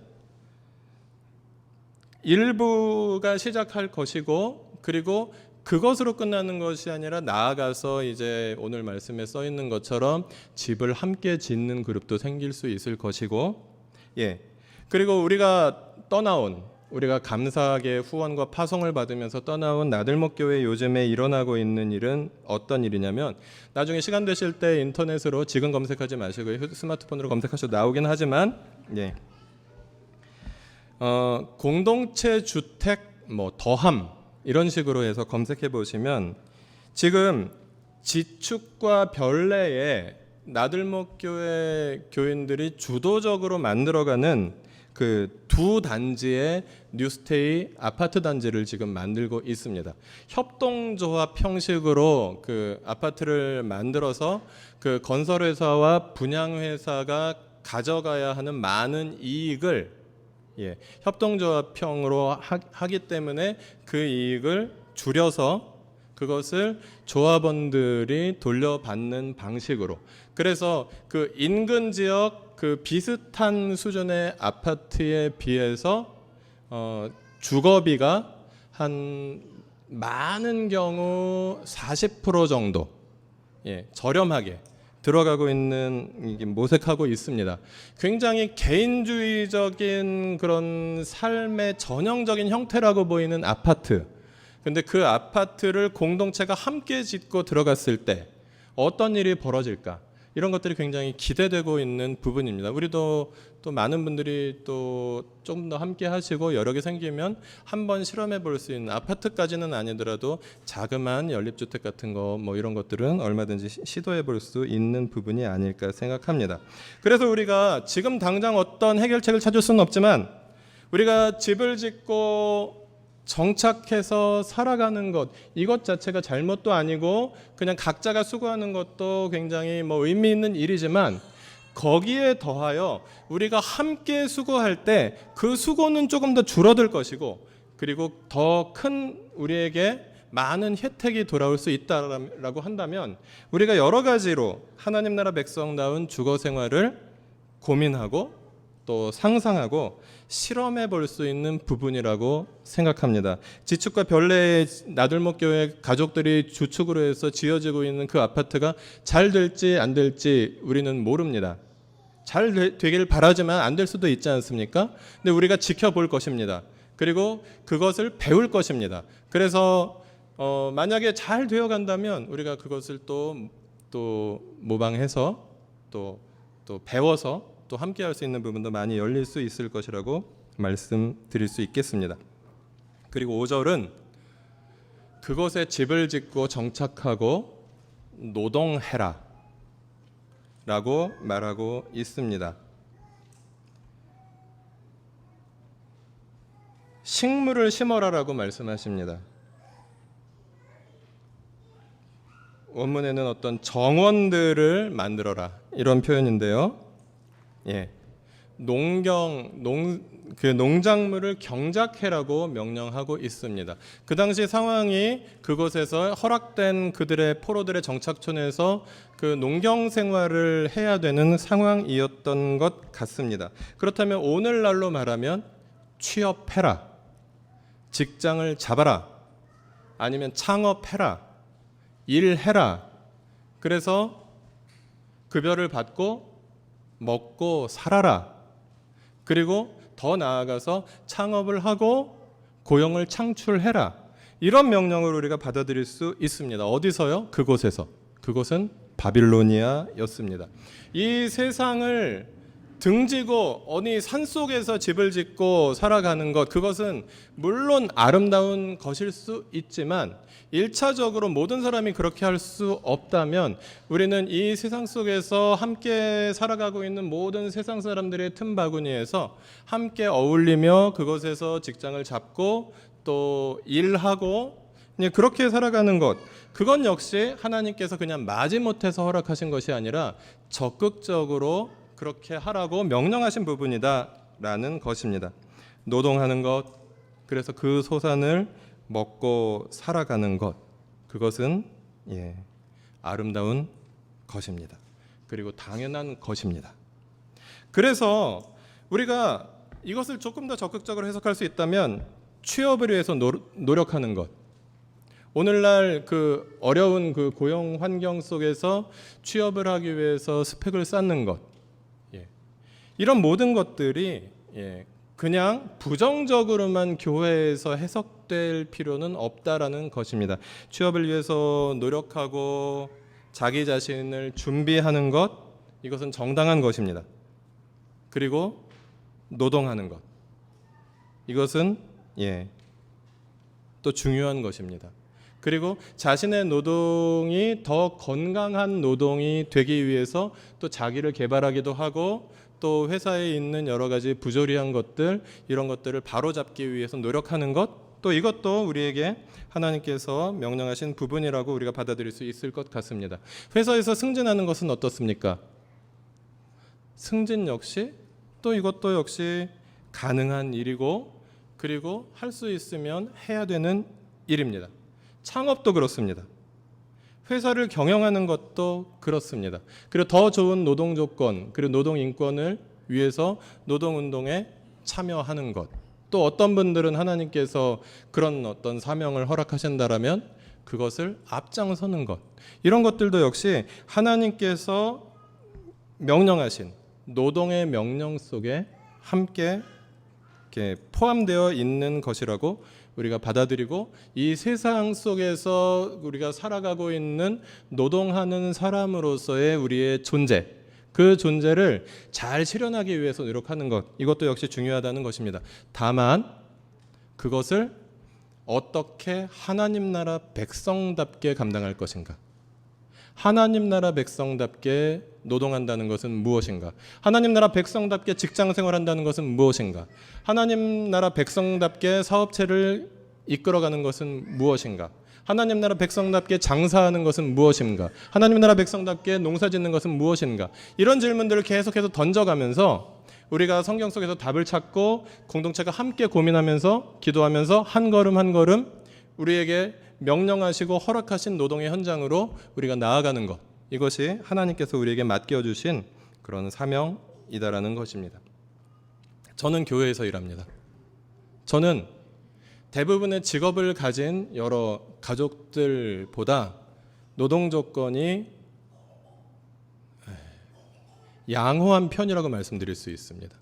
일부가 시작할 것이고, 그리고 그것으로 끝나는 것이 아니라 나아가서 이제 오늘 말씀에 써 있는 것처럼 집을 함께 짓는 그룹도 생길 수 있을 것이고, 그리고 우리가 감사하게 후원과 파송을 받으면서 떠나온 나들목교회 요즘에 일어나고 있는 일은 어떤 일이냐면, 나중에 시간 되실 때 인터넷으로, 지금 검색하지 마시고 스마트폰으로 검색하셔도 나오긴 하지만, 공동체 주택 더함 이런 식으로 해서 검색해 보시면 지금 지축과 별내에 나들목교회 교인들이 주도적으로 만들어가는 그 두 단지의 뉴스테이 아파트 단지를 지금 만들고 있습니다. 협동조합 형식으로 그 아파트를 만들어서 그 건설회사와 분양회사가 가져가야 하는 많은 이익을 협동조합형으로 하기 때문에 그 이익을 줄여서 그것을 조합원들이 돌려받는 방식으로, 그래서 그 인근 지역 그 비슷한 수준의 아파트에 비해서 주거비가 한 많은 경우 40% 정도 저렴하게 들어가고 있는, 모색하고 있습니다. 굉장히 개인주의적인 그런 삶의 전형적인 형태라고 보이는 아파트. 근데 그 아파트를 공동체가 함께 짓고 들어갔을 때 어떤 일이 벌어질까? 이런 것들이 굉장히 기대되고 있는 부분입니다. 우리도 또 많은 분들이 또 좀 더 함께 하시고 여러 개 생기면 한번 실험해 볼 수 있는, 아파트까지는 아니더라도 자그마한 연립주택 같은 거 이런 것들은 얼마든지 시도해 볼 수 있는 부분이 아닐까 생각합니다. 그래서 우리가 지금 당장 어떤 해결책을 찾을 수는 없지만, 우리가 집을 짓고 정착해서 살아가는 것, 이것 자체가 잘못도 아니고 그냥 각자가 수고하는 것도 굉장히 의미 있는 일이지만, 거기에 더하여 우리가 함께 수고할 때 그 수고는 조금 더 줄어들 것이고, 그리고 더 큰 우리에게 많은 혜택이 돌아올 수 있다라고 한다면, 우리가 여러 가지로 하나님 나라 백성다운 주거 생활을 고민하고 또 상상하고 실험해 볼 수 있는 부분이라고 생각합니다. 지축과 별내의 나들목교회 가족들이 주축으로 해서 지어지고 있는 그 아파트가 잘 될지 안 될지 우리는 모릅니다. 잘 되길 바라지만 안 될 수도 있지 않습니까? 근데 우리가 지켜볼 것입니다. 그리고 그것을 배울 것입니다. 그래서 만약에 잘 되어 간다면 우리가 그것을 또 모방해서 또 배워서 또 함께 할 수 있는 부분도 많이 열릴 수 있을 것이라고 말씀드릴 수 있겠습니다. 그리고 5절은 그곳에 집을 짓고 정착하고 노동해라 라고 말하고 있습니다. 식물을 심어라라고 말씀하십니다. 원문에는 어떤 정원들을 만들어라 이런 표현인데요. 예, 농작물을 경작해라고 명령하고 있습니다. 그 당시 상황이 그곳에서 허락된 그들의 포로들의 정착촌에서 그 농경 생활을 해야 되는 상황이었던 것 같습니다. 그렇다면 오늘날로 말하면 취업해라, 직장을 잡아라, 아니면 창업해라, 일해라. 그래서 급여를 받고 먹고 살아라. 그리고 더 나아가서 창업을 하고 고용을 창출해라. 이런 명령을 우리가 받아들일 수 있습니다. 어디서요? 그곳에서. 그곳은 바빌로니아였습니다. 이 세상을 등지고 어느 산속에서 집을 짓고 살아가는 것, 그것은 물론 아름다운 것일 수 있지만 1차적으로 모든 사람이 그렇게 할 수 없다면 우리는 이 세상 속에서 함께 살아가고 있는 모든 세상 사람들의 틈바구니에서 함께 어울리며 그것에서 직장을 잡고 또 일하고 그렇게 살아가는 것, 그건 역시 하나님께서 그냥 마지못해서 허락하신 것이 아니라 적극적으로 그렇게 하라고 명령하신 부분이다라는 것입니다. 노동하는 것, 그래서 그 소산을 먹고 살아가는 것, 그것은 아름다운 것입니다. 그리고 당연한 것입니다. 그래서 우리가 이것을 조금 더 적극적으로 해석할 수 있다면 취업을 위해서 노력하는 것, 오늘날 그 어려운 그 고용 환경 속에서 취업을 하기 위해서 스펙을 쌓는 것, 이런 모든 것들이 그냥 부정적으로만 교회에서 해석될 필요는 없다라는 것입니다. 취업을 위해서 노력하고 자기 자신을 준비하는 것, 이것은 정당한 것입니다. 그리고 노동하는 것, 이것은 또 중요한 것입니다. 그리고 자신의 노동이 더 건강한 노동이 되기 위해서 또 자기를 개발하기도 하고 또 회사에 있는 여러 가지 부조리한 것들, 이런 것들을 바로잡기 위해서 노력하는 것, 또 이것도 우리에게 하나님께서 명령하신 부분이라고 우리가 받아들일 수 있을 것 같습니다. 회사에서 승진하는 것은 어떻습니까? 승진 역시 또 이것도 역시 가능한 일이고, 그리고 할 수 있으면 해야 되는 일입니다. 창업도 그렇습니다. 회사를 경영하는 것도 그렇습니다. 그리고 더 좋은 노동 조건, 그리고 노동 인권을 위해서 노동운동에 참여하는 것, 또 어떤 분들은 하나님께서 그런 어떤 사명을 허락하신다라면 그것을 앞장서는 것, 이런 것들도 역시 하나님께서 명령하신 노동의 명령 속에 함께 이렇게 포함되어 있는 것이라고 우리가 받아들이고, 이 세상 속에서 우리가 살아가고 있는 노동하는 사람으로서의 우리의 존재, 그 존재를 잘 실현하기 위해서 노력하는 것, 이것도 역시 중요하다는 것입니다. 다만 그것을 어떻게 하나님 나라 백성답게 감당할 것인가, 하나님 나라 백성답게 노동한다는 것은 무엇인가, 하나님 나라 백성답게 직장 생활한다는 것은 무엇인가, 하나님 나라 백성답게 사업체를 이끌어가는 것은 무엇인가, 하나님 나라 백성답게 장사하는 것은 무엇인가, 하나님 나라 백성답게 농사 짓는 것은 무엇인가, 이런 질문들을 계속해서 던져가면서 우리가 성경 속에서 답을 찾고 공동체가 함께 고민하면서 기도하면서 한 걸음 한 걸음 우리에게 명령하시고 허락하신 노동의 현장으로 우리가 나아가는 것, 이것이 하나님께서 우리에게 맡겨주신 그런 사명이다라는 것입니다. 저는 교회에서 일합니다. 저는 대부분의 직업을 가진 여러 가족들보다 노동 조건이 양호한 편이라고 말씀드릴 수 있습니다.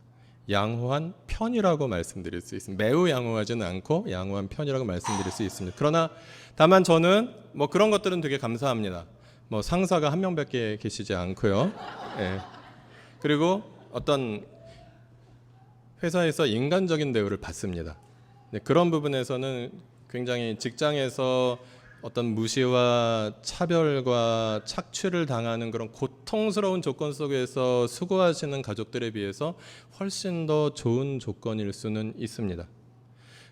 양호한 편이라고 말씀드릴 수 있습니다. 매우 양호하지는 않고 양호한 편이라고 말씀드릴 수 있습니다. 그러나 다만 저는 뭐 그런 것들은 되게 감사합니다. 뭐 상사가 한 명밖에 계시지 않고요. 그리고 어떤 회사에서 인간적인 대우를 받습니다. 그런 부분에서는 굉장히 직장에서 어떤 무시와 차별과 착취를 당하는 그런 고통스러운 조건 속에서 수고하시는 가족들에 비해서 훨씬 더 좋은 조건일 수는 있습니다.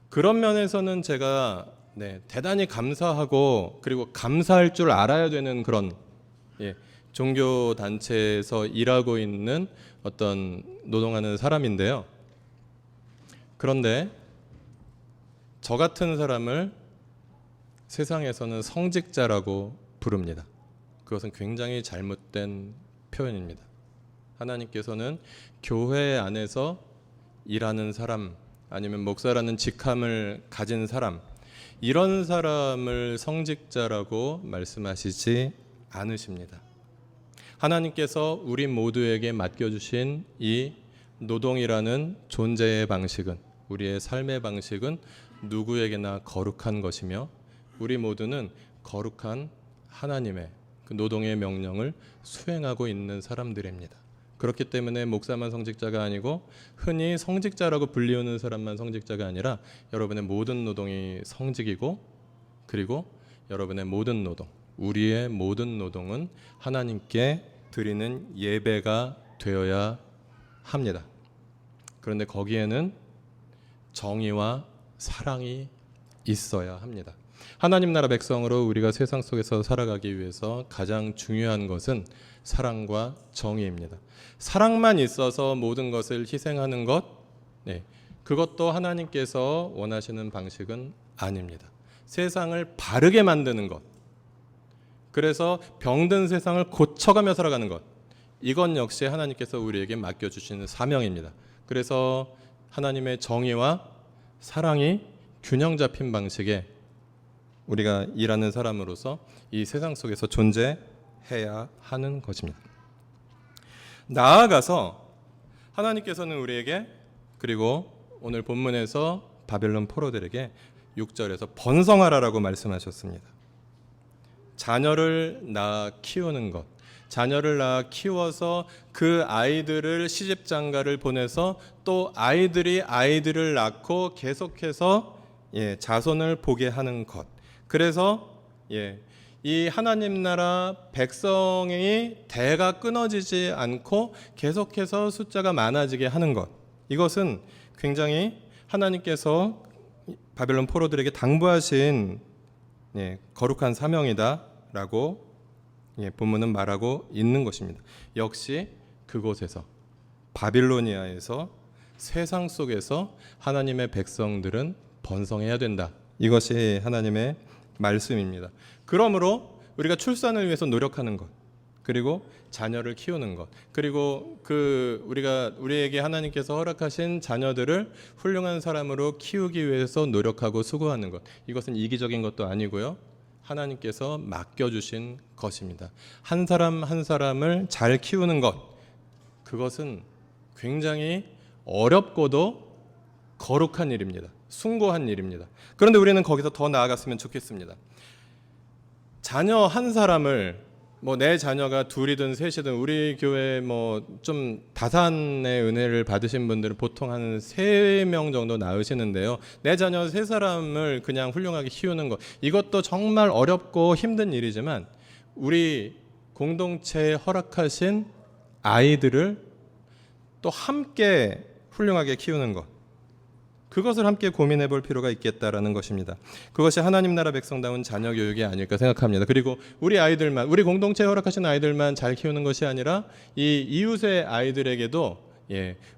그런 면에서는 제가 대단히 감사하고 그리고 감사할 줄 알아야 되는 그런 종교 단체에서 일하고 있는 어떤 노동하는 사람인데요. 그런데 저 같은 사람을 세상에서는 성직자라고 부릅니다. 그것은 굉장히 잘못된 표현입니다. 하나님께서는 교회 안에서 일하는 사람 아니면 목사라는 직함을 가진 사람 이런 사람을 성직자라고 말씀하시지 않으십니다. 하나님께서 우리 모두에게 맡겨주신 이 노동이라는 존재의 방식은 우리의 삶의 방식은 누구에게나 거룩한 것이며 우리 모두는 거룩한 하나님의 그 노동의 명령을 수행하고 있는 사람들입니다. 그렇기 때문에 목사만 성직자가 아니고 흔히 성직자라고 불리우는 사람만 성직자가 아니라 여러분의 모든 노동이 성직이고 그리고 여러분의 모든 노동, 우리의 모든 노동은 하나님께 드리는 예배가 되어야 합니다. 그런데 거기에는 정의와 사랑이 있어야 합니다. 하나님 나라 백성으로 우리가 세상 속에서 살아가기 위해서 가장 중요한 것은 사랑과 정의입니다. 사랑만 있어서 모든 것을 희생하는 것, 그것도 하나님께서 원하시는 방식은 아닙니다. 세상을 바르게 만드는 것, 그래서 병든 세상을 고쳐가며 살아가는 것, 이건 역시 하나님께서 우리에게 맡겨주시는 사명입니다. 그래서 하나님의 정의와 사랑이 균형 잡힌 방식에 우리가 일하는 사람으로서 이 세상 속에서 존재해야 하는 것입니다. 나아가서 하나님께서는 우리에게 그리고 오늘 본문에서 바벨론 포로들에게 6절에서 번성하라라고 말씀하셨습니다. 자녀를 낳아 키우는 것, 자녀를 낳아 키워서 그 아이들을 시집장가를 보내서 또 아이들이 아이들을 낳고 계속해서 자손을 보게 하는 것. 그래서 이 하나님 나라 백성의 대가 끊어지지 않고 계속해서 숫자가 많아지게 하는 것. 이것은 굉장히 하나님께서 바벨론 포로들에게 당부하신 거룩한 사명이다라고 본문은 말하고 있는 것입니다. 역시 그곳에서 바빌로니아에서 세상 속에서 하나님의 백성들은 번성해야 된다. 이것이 하나님의 말씀입니다. 그러므로 우리가 출산을 위해서 노력하는 것, 그리고 자녀를 키우는 것, 그리고 우리에게 하나님께서 허락하신 자녀들을 훌륭한 사람으로 키우기 위해서 노력하고 수고하는 것, 이것은 이기적인 것도 아니고요. 하나님께서 맡겨주신 것입니다. 한 사람 한 사람을 잘 키우는 것, 그것은 굉장히 어렵고도 거룩한 일입니다. 숭고한 일입니다. 그런데 우리는 거기서 더 나아갔으면 좋겠습니다. 자녀 한 사람을 내 자녀가 둘이든 셋이든 우리 교회 좀 다산의 은혜를 받으신 분들은 보통 한 3명 정도 낳으시는데요. 내 자녀 3사람을 그냥 훌륭하게 키우는 것, 이것도 정말 어렵고 힘든 일이지만 우리 공동체에 허락하신 아이들을 또 함께 훌륭하게 키우는 것, 그것을 함께 고민해 볼 필요가 있겠다라는 것입니다. 그것이 하나님 나라 백성다운 자녀 교육이 아닐까 생각합니다. 그리고 우리 아이들만, 우리 공동체에 허락하신 아이들만 잘 키우는 것이 아니라 이 이웃의 아이들에게도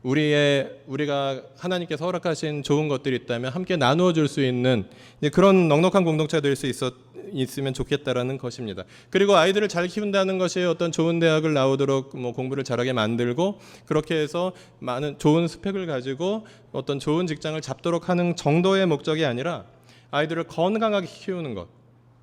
우리가 하나님께서 허락하신 좋은 것들이 있다면 함께 나누어 줄 수 있는 그런 넉넉한 공동체가 될 수 있으면 좋겠다라는 것입니다. 그리고 아이들을 잘 키운다는 것이 어떤 좋은 대학을 나오도록 공부를 잘하게 만들고 그렇게 해서 많은 좋은 스펙을 가지고 어떤 좋은 직장을 잡도록 하는 정도의 목적이 아니라 아이들을 건강하게 키우는 것,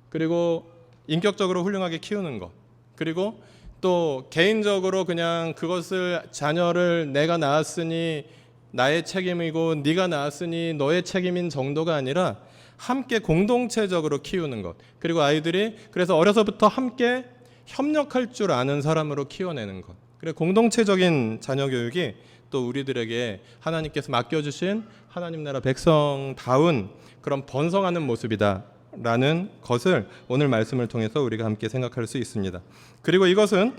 그리고 인격적으로 훌륭하게 키우는 것, 그리고 또 개인적으로 그냥 그것을 자녀를 내가 낳았으니 나의 책임이고 네가 낳았으니 너의 책임인 정도가 아니라 함께 공동체적으로 키우는 것, 그리고 아이들이 그래서 어려서부터 함께 협력할 줄 아는 사람으로 키워내는 것, 그리고 공동체적인 자녀 교육이 또 우리들에게 하나님께서 맡겨주신 하나님 나라 백성다운 그런 번성하는 모습이다 라는 것을 오늘 말씀을 통해서 우리가 함께 생각할 수 있습니다. 그리고 이것은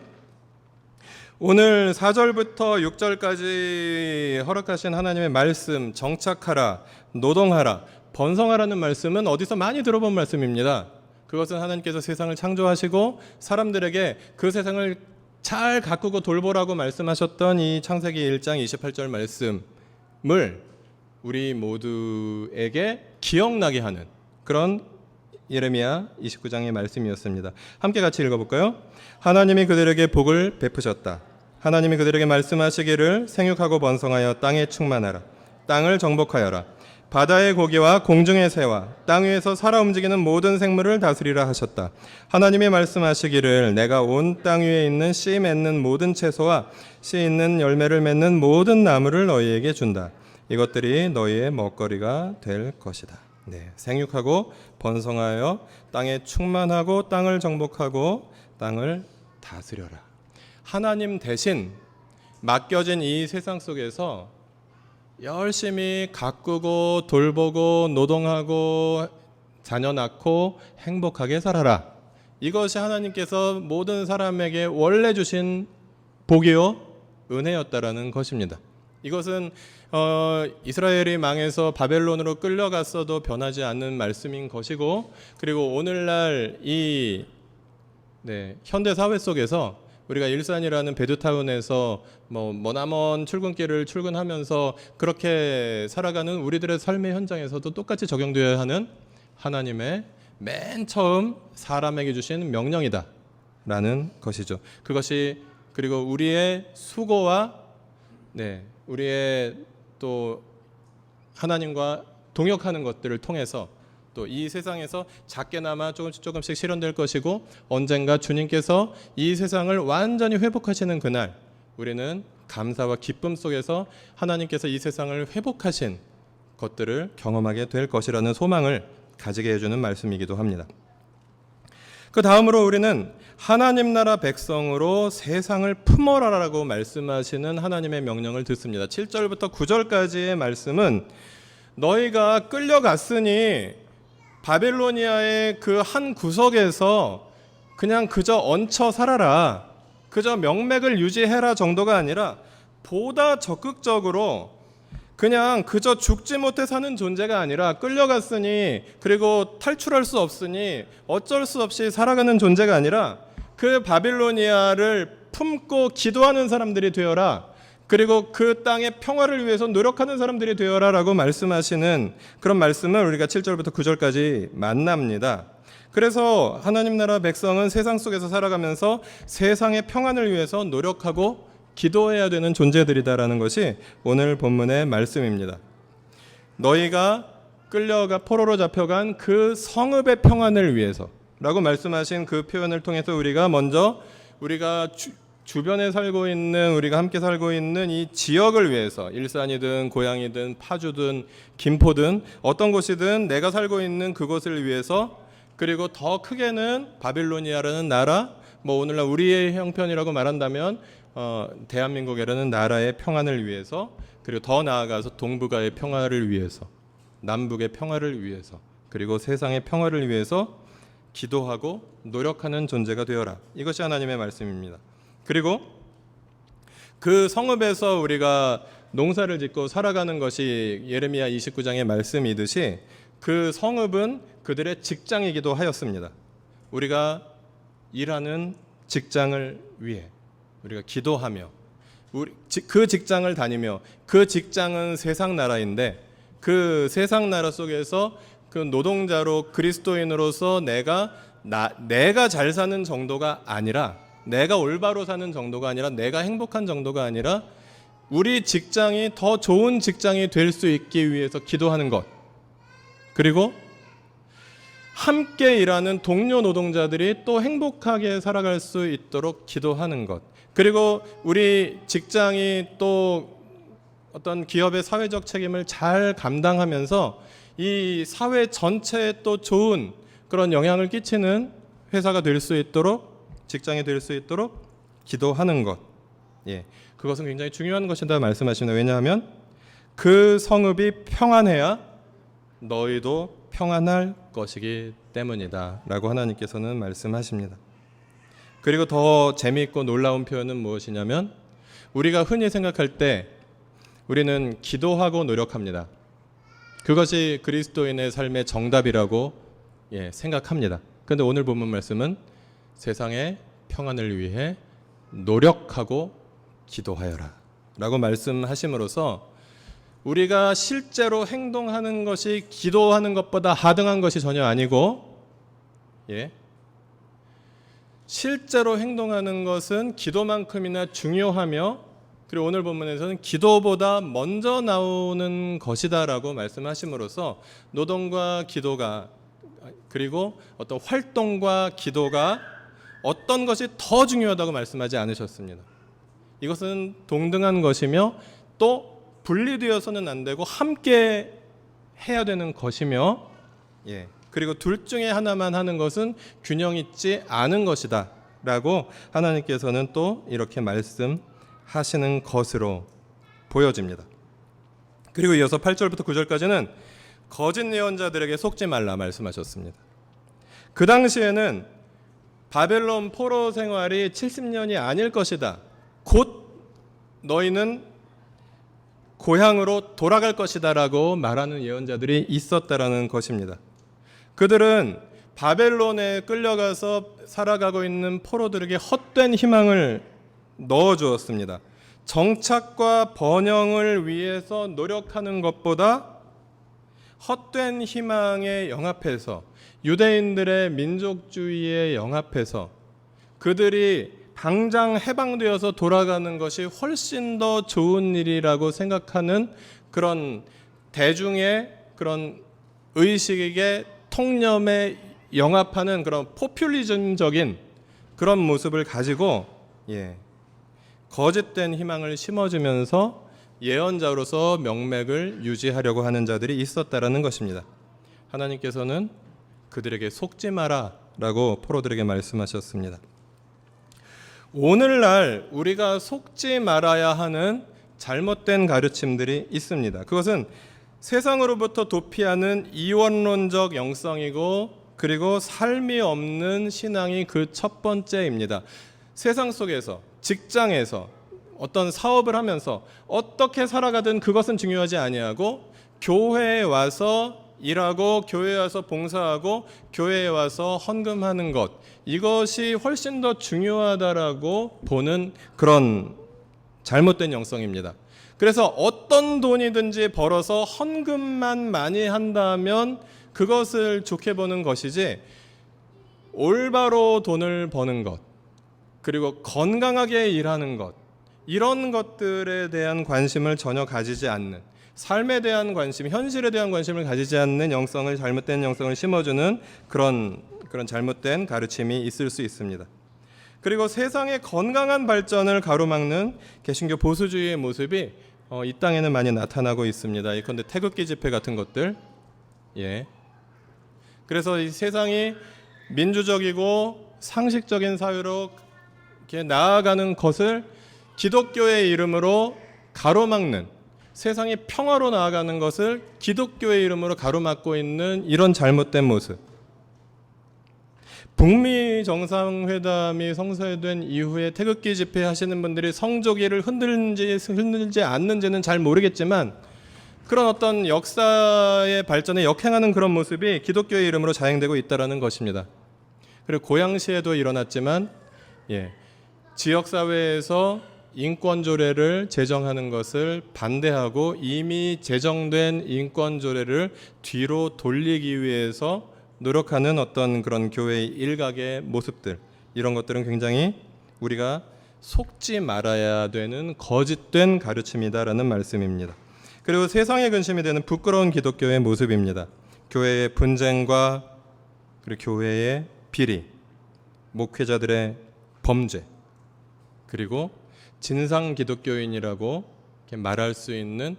오늘 4절부터 6절까지 허락하신 하나님의 말씀, 정착하라, 노동하라, 번성하라는 말씀은 어디서 많이 들어본 말씀입니다. 그것은 하나님께서 세상을 창조하시고 사람들에게 그 세상을 잘 가꾸고 돌보라고 말씀하셨던 이 창세기 1장 28절 말씀을 우리 모두에게 기억나게 하는 그런 예레미야 29장의 말씀이었습니다. 함께 같이 읽어볼까요? 하나님이 그들에게 복을 베푸셨다. 하나님이 그들에게 말씀하시기를 생육하고 번성하여 땅에 충만하라. 땅을 정복하여라. 바다의 고기와 공중의 새와 땅 위에서 살아 움직이는 모든 생물을 다스리라 하셨다. 하나님이 말씀하시기를 내가 온 땅 위에 있는 씨 맺는 모든 채소와 씨 있는 열매를 맺는 모든 나무를 너희에게 준다. 이것들이 너희의 먹거리가 될 것이다. 네, 생육하고 번성하여 땅에 충만하고 땅을 정복하고 땅을 다스려라. 하나님 대신 맡겨진 이 세상 속에서 열심히 가꾸고 돌보고 노동하고 자녀 낳고 행복하게 살아라. 이것이 하나님께서 모든 사람에게 원래 주신 복이요 은혜였다라는 것입니다. 이것은 이스라엘이 망해서 바벨론으로 끌려갔어도 변하지 않는 말씀인 것이고, 그리고 오늘날 이 현대 사회 속에서 우리가 일산이라는 베드타운에서 머나먼 출근길을 출근하면서 그렇게 살아가는 우리들의 삶의 현장에서도 똑같이 적용되어야 하는 하나님의 맨 처음 사람에게 주신 명령이다라는 것이죠. 그것이 그리고 우리의 수고와 우리의 또 하나님과 동역하는 것들을 통해서 또 이 세상에서 작게나마 조금씩 실현될 것이고, 언젠가 주님께서 이 세상을 완전히 회복하시는 그날 우리는 감사와 기쁨 속에서 하나님께서 이 세상을 회복하신 것들을 경험하게 될 것이라는 소망을 가지게 해주는 말씀이기도 합니다. 그 다음으로 우리는 하나님 나라 백성으로 세상을 품어라라고 말씀하시는 하나님의 명령을 듣습니다. 7절부터 9절까지의 말씀은 너희가 끌려갔으니 바벨로니아의 그 한 구석에서 그냥 그저 얹혀 살아라, 그저 명맥을 유지해라 정도가 아니라 보다 적극적으로 그냥 그저 죽지 못해 사는 존재가 아니라 끌려갔으니 그리고 탈출할 수 없으니 어쩔 수 없이 살아가는 존재가 아니라 그 바빌로니아를 품고 기도하는 사람들이 되어라, 그리고 그 땅의 평화를 위해서 노력하는 사람들이 되어라 라고 말씀하시는 그런 말씀을 우리가 7절부터 9절까지 만납니다. 그래서 하나님 나라 백성은 세상 속에서 살아가면서 세상의 평안을 위해서 노력하고 기도해야 되는 존재들이다라는 것이 오늘 본문의 말씀입니다. 너희가 끌려가 포로로 잡혀간 그 성읍의 평안을 위해서라고 말씀하신 그 표현을 통해서 우리가 먼저 우리가 주변에 살고 있는, 우리가 함께 살고 있는 이 지역을 위해서, 일산이든 고양이든 파주든 김포든 어떤 곳이든 내가 살고 있는 그곳을 위해서, 그리고 더 크게는 바빌로니아라는 나라, 오늘날 우리의 형편이라고 말한다면 대한민국이라는 나라의 평안을 위해서, 그리고 더 나아가서 동북아의 평화를 위해서, 남북의 평화를 위해서, 그리고 세상의 평화를 위해서 기도하고 노력하는 존재가 되어라. 이것이 하나님의 말씀입니다. 그리고 그 성읍에서 우리가 농사를 짓고 살아가는 것이 예레미야 29장의 말씀이듯이 그 성읍은 그들의 직장이기도 하였습니다. 우리가 일하는 직장을 위해 우리가 기도하며 그 직장을 다니며, 그 직장은 세상 나라인데 그 세상 나라 속에서 그 노동자로 그리스도인으로서 내가 잘 사는 정도가 아니라, 내가 올바로 사는 정도가 아니라, 내가 행복한 정도가 아니라 우리 직장이 더 좋은 직장이 될 수 있기 위해서 기도하는 것, 그리고 함께 일하는 동료 노동자들이 또 행복하게 살아갈 수 있도록 기도하는 것, 그리고 우리 직장이 또 어떤 기업의 사회적 책임을 잘 감당하면서 이 사회 전체에 또 좋은 그런 영향을 끼치는 회사가 될 수 있도록, 직장이 될 수 있도록 기도하는 것, 그것은 굉장히 중요한 것이다 말씀하십니다. 왜냐하면 그 성읍이 평안해야 너희도 평안할 것이기 때문이다라고 하나님께서는 말씀하십니다. 그리고 더 재미있고 놀라운 표현은 무엇이냐면 우리가 흔히 생각할 때 우리는 기도하고 노력합니다. 그것이 그리스도인의 삶의 정답이라고 생각합니다. 그런데 오늘 본문 말씀은 세상의 평안을 위해 노력하고 기도하여라 라고 말씀하심으로써 우리가 실제로 행동하는 것이 기도하는 것보다 하등한 것이 전혀 아니고 실제로 행동하는 것은 기도만큼이나 중요하며 그리고 오늘 본문에서는 기도보다 먼저 나오는 것이다라고 말씀하심으로써 노동과 기도가 그리고 어떤 활동과 기도가 어떤 것이 더 중요하다고 말씀하지 않으셨습니다. 이것은 동등한 것이며 또 분리되어서는 안 되고 함께 해야 되는 것이며 그리고 둘 중에 하나만 하는 것은 균형 있지 않은 것이다 라고 하나님께서는 또 이렇게 말씀하시는 것으로 보여집니다. 그리고 이어서 8절부터 9절까지는 거짓 예언자들에게 속지 말라 말씀하셨습니다. 그 당시에는 바벨론 포로 생활이 70년이 아닐 것이다. 곧 너희는 고향으로 돌아갈 것이다 라고 말하는 예언자들이 있었다라는 것입니다. 그들은 바벨론에 끌려가서 살아가고 있는 포로들에게 헛된 희망을 넣어주었습니다. 정착과 번영을 위해서 노력하는 것보다 헛된 희망에 영합해서 유대인들의 민족주의에 영합해서 그들이 당장 해방되어서 돌아가는 것이 훨씬 더 좋은 일이라고 생각하는 그런 대중의 그런 의식에 통념에 영합하는 그런 포퓰리즘적인 그런 모습을 가지고 거짓된 희망을 심어주면서 예언자로서 명맥을 유지하려고 하는 자들이 있었다라는 것입니다. 하나님께서는 그들에게 속지 마라 라고 포로들에게 말씀하셨습니다. 오늘날 우리가 속지 말아야 하는 잘못된 가르침들이 있습니다. 그것은 세상으로부터 도피하는 이원론적 영성이고 그리고 삶이 없는 신앙이 그 첫 번째입니다. 세상 속에서 직장에서 어떤 사업을 하면서 어떻게 살아가든 그것은 중요하지 아니하고 교회에 와서 일하고 교회에 와서 봉사하고 교회에 와서 헌금하는 것 이것이 훨씬 더 중요하다라고 보는 그런 잘못된 영성입니다. 그래서 어떤 돈이든지 벌어서 헌금만 많이 한다면 그것을 좋게 보는 것이지 올바로 돈을 버는 것 그리고 건강하게 일하는 것 이런 것들에 대한 관심을 전혀 가지지 않는 삶에 대한 관심, 현실에 대한 관심을 가지지 않는 영성을 잘못된 영성을 심어주는 그런 잘못된 가르침이 있을 수 있습니다. 그리고 세상의 건강한 발전을 가로막는 개신교 보수주의의 모습이 이 땅에는 많이 나타나고 있습니다. 예컨대 태극기 집회 같은 것들. 그래서 이 세상이 민주적이고 상식적인 사회로 이렇게 나아가는 것을 기독교의 이름으로 가로막는 세상이 평화로 나아가는 것을 기독교의 이름으로 가로막고 있는 이런 잘못된 모습. 북미 정상회담이 성사된 이후에 태극기 집회 하시는 분들이 성조기를 흔들지 않는지는 잘 모르겠지만 그런 어떤 역사의 발전에 역행하는 그런 모습이 기독교의 이름으로 자행되고 있다는 것입니다. 그리고 고양시에도 일어났지만 지역사회에서 인권조례를 제정하는 것을 반대하고 이미 제정된 인권조례를 뒤로 돌리기 위해서 노력하는 어떤 그런 교회의 일각의 모습들 이런 것들은 굉장히 우리가 속지 말아야 되는 거짓된 가르침이다라는 말씀입니다. 그리고 세상의 근심이 되는 부끄러운 기독교의 모습입니다. 교회의 분쟁과 그리고 교회의 비리, 목회자들의 범죄 그리고 진상 기독교인이라고 이렇게 말할 수 있는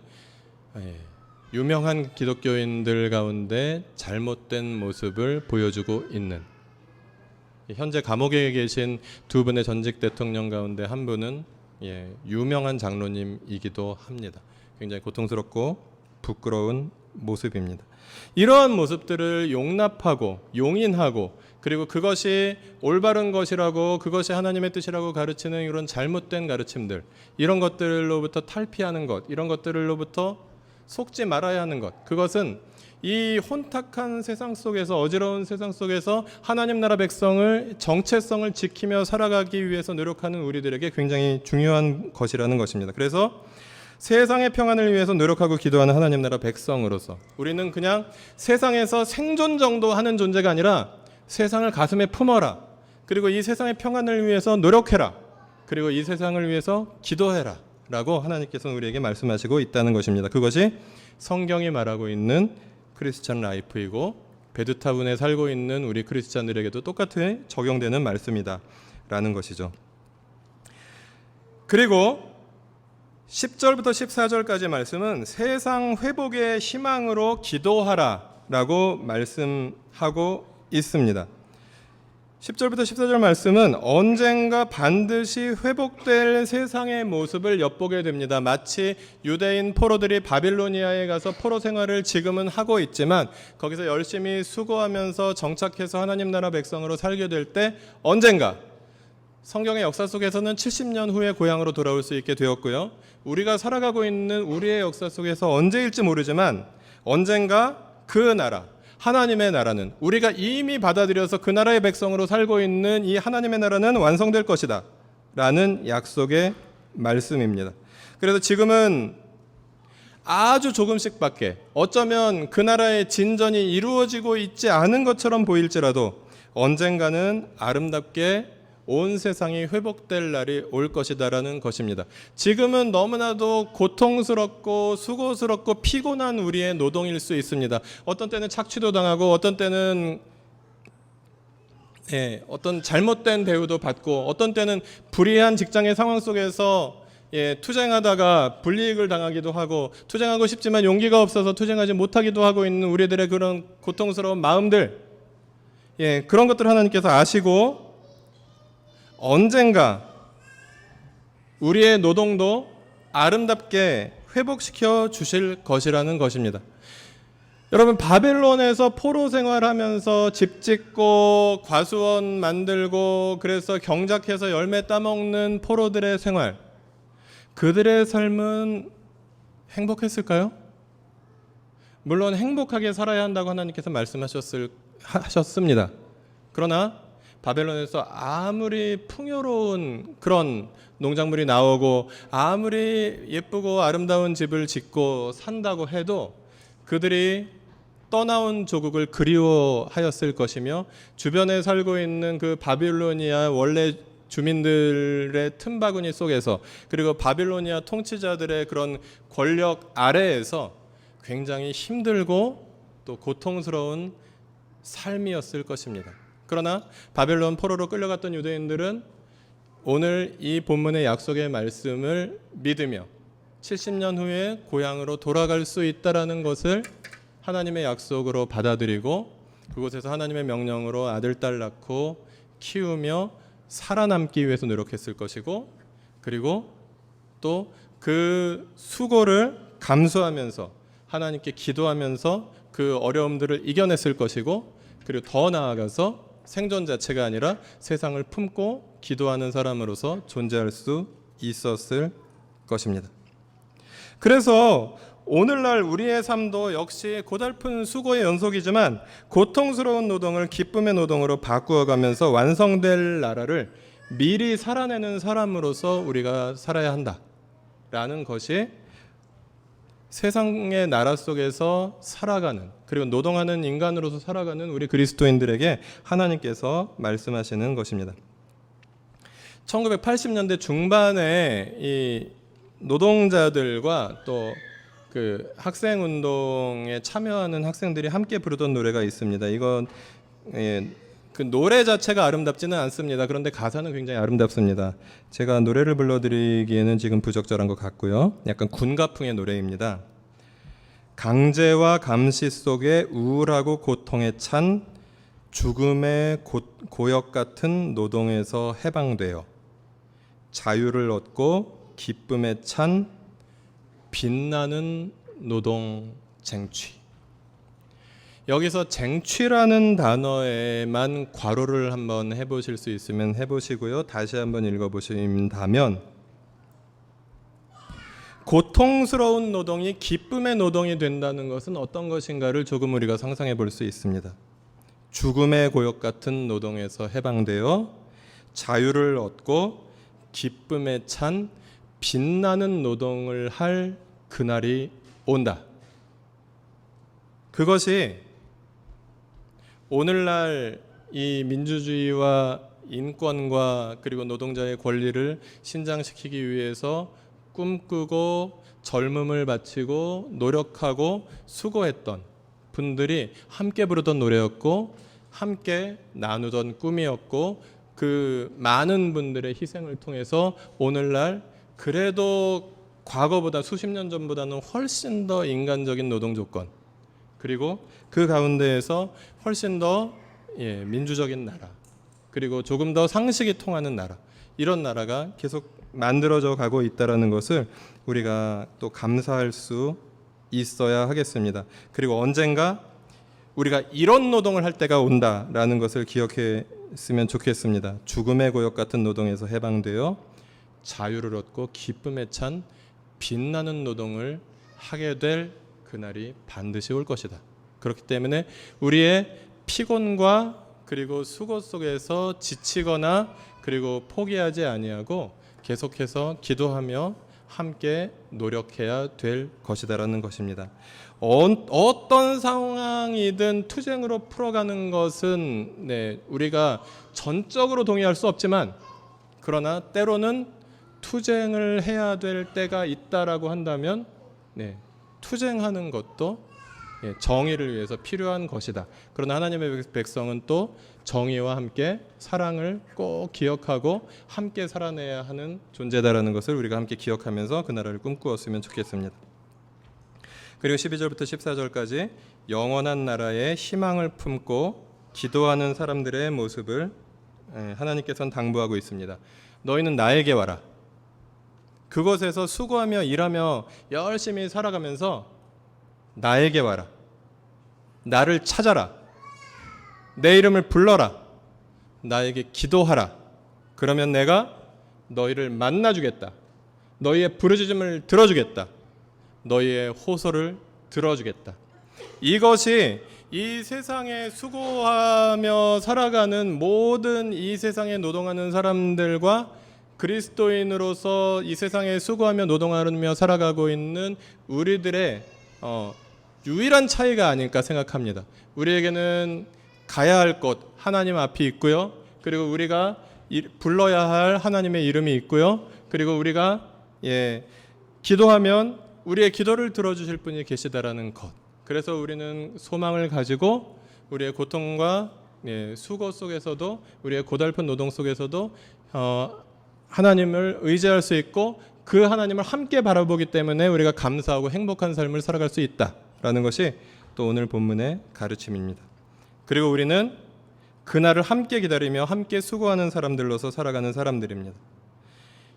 유명한 기독교인들 가운데 잘못된 모습을 보여주고 있는 현재 감옥에 계신 두 분의 전직 대통령 가운데 한 분은 유명한 장로님이기도 합니다. 굉장히 고통스럽고 부끄러운 모습입니다. 이러한 모습들을 용납하고 용인하고 그리고 그것이 올바른 것이라고 그것이 하나님의 뜻이라고 가르치는 이런 잘못된 가르침들, 이런 것들로부터 탈피하는 것, 이런 것들로부터 속지 말아야 하는 것, 그것은 이 혼탁한 세상 속에서, 어지러운 세상 속에서 하나님 나라 백성을 정체성을 지키며 살아가기 위해서 노력하는 우리들에게 굉장히 중요한 것이라는 것입니다. 그래서 세상의 평안을 위해서 노력하고 기도하는 하나님 나라 백성으로서 우리는 그냥 세상에서 생존 정도 하는 존재가 아니라 세상을 가슴에 품어라, 그리고 이 세상의 평안을 위해서 노력해라, 그리고 이 세상을 위해서 기도해라 라고 하나님께서는 우리에게 말씀하시고 있다는 것입니다. 그것이 성경이 말하고 있는 크리스찬 라이프이고 베드타운에 살고 있는 우리 크리스찬들에게도 똑같이 적용되는 말씀이다 라는 것이죠. 그리고 10절부터 14절까지 말씀은 세상 회복의 희망으로 기도하라 라고 말씀하고 있습니다. 10절부터 14절 말씀은 언젠가 반드시 회복될 세상의 모습을 엿보게 됩니다. 마치 유대인 포로들이 바빌로니아에 가서 포로 생활을 지금은 하고 있지만 거기서 열심히 수고하면서 정착해서 하나님 나라 백성으로 살게 될 때 언젠가 성경의 역사 속에서는 70년 후에 고향으로 돌아올 수 있게 되었고요. 우리가 살아가고 있는 우리의 역사 속에서 언제일지 모르지만 언젠가 그 나라, 하나님의 나라는, 우리가 이미 받아들여서 그 나라의 백성으로 살고 있는 이 하나님의 나라는 완성될 것이다 라는 약속의 말씀입니다. 그래서 지금은 아주 조금씩밖에, 어쩌면 그 나라의 진전이 이루어지고 있지 않은 것처럼 보일지라도 언젠가는 아름답게 온 세상이 회복될 날이 올 것이다라는 것입니다. 지금은 너무나도 고통스럽고 수고스럽고 피곤한 우리의 노동일 수 있습니다. 어떤 때는 착취도 당하고 어떤 때는 어떤 잘못된 대우도 받고 어떤 때는 불이한 직장의 상황 속에서 투쟁하다가 불이익을 당하기도 하고, 투쟁하고 싶지만 용기가 없어서 투쟁하지 못하기도 하고 있는 우리들의 그런 고통스러운 마음들, 그런 것들 하나님께서 아시고 언젠가 우리의 노동도 아름답게 회복시켜 주실 것이라는 것입니다. 여러분, 바벨론에서 포로 생활하면서 집 짓고 과수원 만들고 그래서 경작해서 열매 따먹는 포로들의 생활, 그들의 삶은 행복했을까요? 물론 행복하게 살아야 한다고 하나님께서 말씀하셨습니다. 그러나 바벨론에서 아무리 풍요로운 그런 농작물이 나오고 아무리 예쁘고 아름다운 집을 짓고 산다고 해도 그들이 떠나온 조국을 그리워하였을 것이며, 주변에 살고 있는 그 바빌로니아 원래 주민들의 틈바구니 속에서, 그리고 바빌로니아 통치자들의 그런 권력 아래에서 굉장히 힘들고 또 고통스러운 삶이었을 것입니다. 그러나 바벨론 포로로 끌려갔던 유대인들은 오늘 이 본문의 약속의 말씀을 믿으며 70년 후에 고향으로 돌아갈 수 있다라는 것을 하나님의 약속으로 받아들이고 그곳에서 하나님의 명령으로 아들, 딸 낳고 키우며 살아남기 위해서 노력했을 것이고, 그리고 또 그 수고를 감수하면서 하나님께 기도하면서 그 어려움들을 이겨냈을 것이고, 그리고 더 나아가서 생존 자체가 아니라 세상을 품고 기도하는 사람으로서 존재할 수 있었을 것입니다. 그래서 오늘날 우리의 삶도 역시 고달픈 수고의 연속이지만 고통스러운 노동을 기쁨의 노동으로 바꾸어가면서 완성될 나라를 미리 살아내는 사람으로서 우리가 살아야 한다라는 것이 세상의 나라 속에서 살아가는, 그리고 노동하는 인간으로서 살아가는 우리 그리스도인들에게 하나님께서 말씀하시는 것입니다. 1980년대 중반에 이 노동자들과 또 그 학생 운동에 참여하는 학생들이 함께 부르던 노래가 있습니다. 이건 그 노래 자체가 아름답지는 않습니다. 그런데 가사는 굉장히 아름답습니다. 제가 노래를 불러드리기에는 지금 부적절한 것 같고요. 약간 군가풍의 노래입니다. 강제와 감시 속에 우울하고 고통에 찬 죽음의 고역 같은 노동에서 해방되어 자유를 얻고 기쁨에 찬 빛나는 노동 쟁취. 여기서 쟁취라는 단어에만 괄호를 한번 해보실 수 있으면 해보시고요. 다시 한번 읽어보신다면, 고통스러운 노동이 기쁨의 노동이 된다는 것은 어떤 것인가를 조금 우리가 상상해 볼 수 있습니다. 죽음의 고역 같은 노동에서 해방되어 자유를 얻고 기쁨에 찬 빛나는 노동을 할 그날이 온다. 그것이 오늘날 이 민주주의와 인권과 그리고 노동자의 권리를 신장시키기 위해서 꿈꾸고 젊음을 바치고 노력하고 수고했던 분들이 함께 부르던 노래였고 함께 나누던 꿈이었고, 그 많은 분들의 희생을 통해서 오늘날 그래도 과거보다 수십 년 전보다는 훨씬 더 인간적인 노동 조건, 그리고 그 가운데에서 훨씬 더 민주적인 나라, 그리고 조금 더 상식이 통하는 나라, 이런 나라가 계속 만들어져 가고 있다는 것을 우리가 또 감사할 수 있어야 하겠습니다. 그리고 언젠가 우리가 이런 노동을 할 때가 온다라는 것을 기억했으면 좋겠습니다. 죽음의 고역 같은 노동에서 해방되어 자유를 얻고 기쁨에 찬 빛나는 노동을 하게 될 그날이 반드시 올 것이다. 그렇기 때문에 우리의 피곤과 그리고 수고 속에서 지치거나 그리고 포기하지 아니하고 계속해서 기도하며 함께 노력해야 될 것이다라는 것입니다. 어떤 상황이든 투쟁으로 풀어가는 것은 우리가 전적으로 동의할 수 없지만, 그러나 때로는 투쟁을 해야 될 때가 있다라고 한다면 투쟁하는 것도 정의를 위해서 필요한 것이다. 그러나 하나님의 백성은 또 정의와 함께 사랑을 꼭 기억하고 함께 살아내야 하는 존재다라는 것을 우리가 함께 기억하면서 그 나라를 꿈꾸었으면 좋겠습니다. 그리고 12절부터 14절까지 영원한 나라에 희망을 품고 기도하는 사람들의 모습을 하나님께서는 당부하고 있습니다. 너희는 나에게 와라. 그곳에서 수고하며 일하며 열심히 살아가면서 나에게 와라. 나를 찾아라. 내 이름을 불러라. 나에게 기도하라. 그러면 내가 너희를 만나주겠다. 너희의 부르짖음을 들어주겠다. 너희의 호소를 들어주겠다. 이것이 이 세상에 수고하며 살아가는 모든 이 세상에 노동하는 사람들과 그리스도인으로서 이 세상에 수고하며 노동하며 살아가고 있는 우리들의 유일한 차이가 아닐까 생각합니다. 우리에게는 가야 할 곳 하나님 앞이 있고요. 그리고 우리가 불러야 할 하나님의 이름이 있고요. 그리고 우리가 기도하면 우리의 기도를 들어주실 분이 계시다라는 것. 그래서 우리는 소망을 가지고 우리의 고통과 수고 속에서도 우리의 고달픈 노동 속에서도 하나님을 의지할 수 있고 그 하나님을 함께 바라보기 때문에 우리가 감사하고 행복한 삶을 살아갈 수 있다라는 것이 또 오늘 본문의 가르침입니다. 그리고 우리는 그날을 함께 기다리며 함께 수고하는 사람들로서 살아가는 사람들입니다.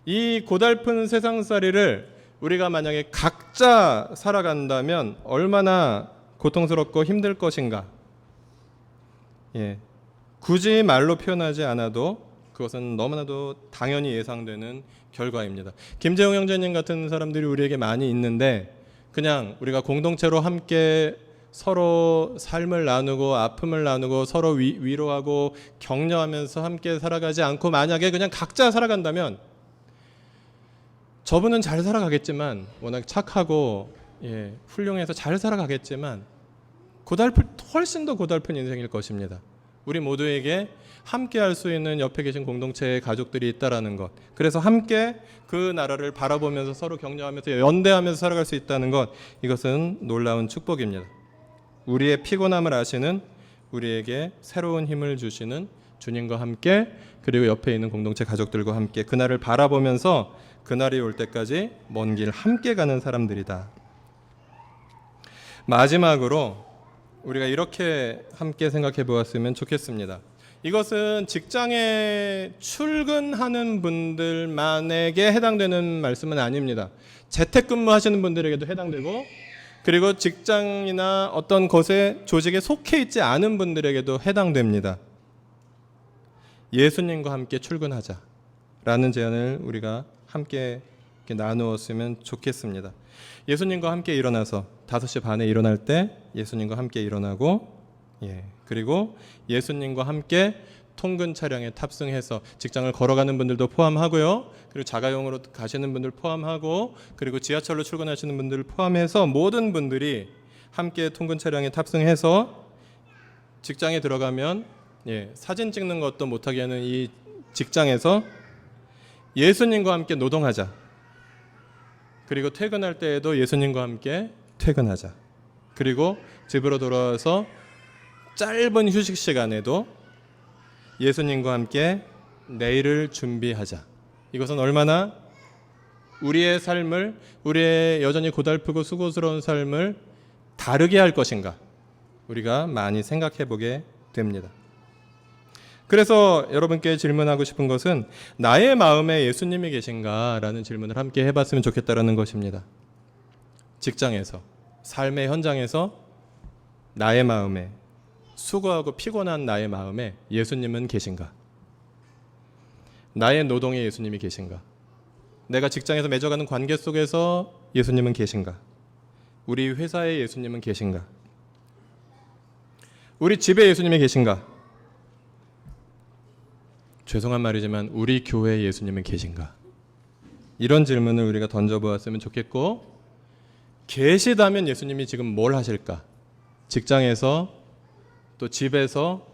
이 고달픈 세상살이를 우리가 만약에 각자 살아간다면 얼마나 고통스럽고 힘들 것인가. 굳이 말로 표현하지 않아도 그것은 너무나도 당연히 예상되는 결과입니다. 김재용 형제님 같은 사람들이 우리에게 많이 있는데 그냥 우리가 공동체로 함께 서로 삶을 나누고 아픔을 나누고 서로 위로하고 격려하면서 함께 살아가지 않고 만약에 그냥 각자 살아간다면 저분은 잘 살아가겠지만 워낙 착하고 훌륭해서 잘 살아가겠지만 훨씬 더 고달픈 인생일 것입니다. 우리 모두에게 함께 할 수 있는 옆에 계신 공동체의 가족들이 있다라는 것. 그래서 함께 그 나라를 바라보면서 서로 격려하면서 연대하면서 살아갈 수 있다는 것. 이것은 놀라운 축복입니다. 우리의 피곤함을 아시는, 우리에게 새로운 힘을 주시는 주님과 함께, 그리고 옆에 있는 공동체 가족들과 함께 그날을 바라보면서 그날이 올 때까지 먼 길 함께 가는 사람들이다. 마지막으로 우리가 이렇게 함께 생각해 보았으면 좋겠습니다. 이것은 직장에 출근하는 분들만에게 해당되는 말씀은 아닙니다. 재택근무 하시는 분들에게도 해당되고 그리고 직장이나 어떤 것에 조직에 속해 있지 않은 분들에게도 해당됩니다. 예수님과 함께 출근하자라는 제안을 우리가 함께 이렇게 나누었으면 좋겠습니다. 예수님과 함께 일어나서 5시 반에 일어날 때 예수님과 함께 일어나고, 그리고 예수님과 함께 통근 차량에 탑승해서 직장을 걸어가는 분들도 포함하고요. 그리고 자가용으로 가시는 분들 포함하고, 그리고 지하철로 출근하시는 분들을 포함해서 모든 분들이 함께 통근 차량에 탑승해서 직장에 들어가면 사진 찍는 것도 못하게 하는 이 직장에서 예수님과 함께 노동하자. 그리고 퇴근할 때에도 예수님과 함께 퇴근하자. 그리고 집으로 돌아와서 짧은 휴식 시간에도 예수님과 함께 내일을 준비하자. 이것은 얼마나 우리의 삶을, 우리의 여전히 고달프고 수고스러운 삶을 다르게 할 것인가, 우리가 많이 생각해 보게 됩니다. 그래서 여러분께 질문하고 싶은 것은 나의 마음에 예수님이 계신가? 라는 질문을 함께 해봤으면 좋겠다는 것입니다. 직장에서, 삶의 현장에서 나의 마음에, 수고하고 피곤한 나의 마음에 예수님은 계신가? 나의 노동에 예수님이 계신가? 내가 직장에서 맺어가는 관계 속에서 예수님은 계신가? 우리 회사에 예수님은 계신가? 우리 집에 예수님이 계신가? 죄송한 말이지만 우리 교회에 예수님은 계신가? 이런 질문을 우리가 던져보았으면 좋겠고, 계시다면 예수님이 지금 뭘 하실까? 직장에서, 또 집에서,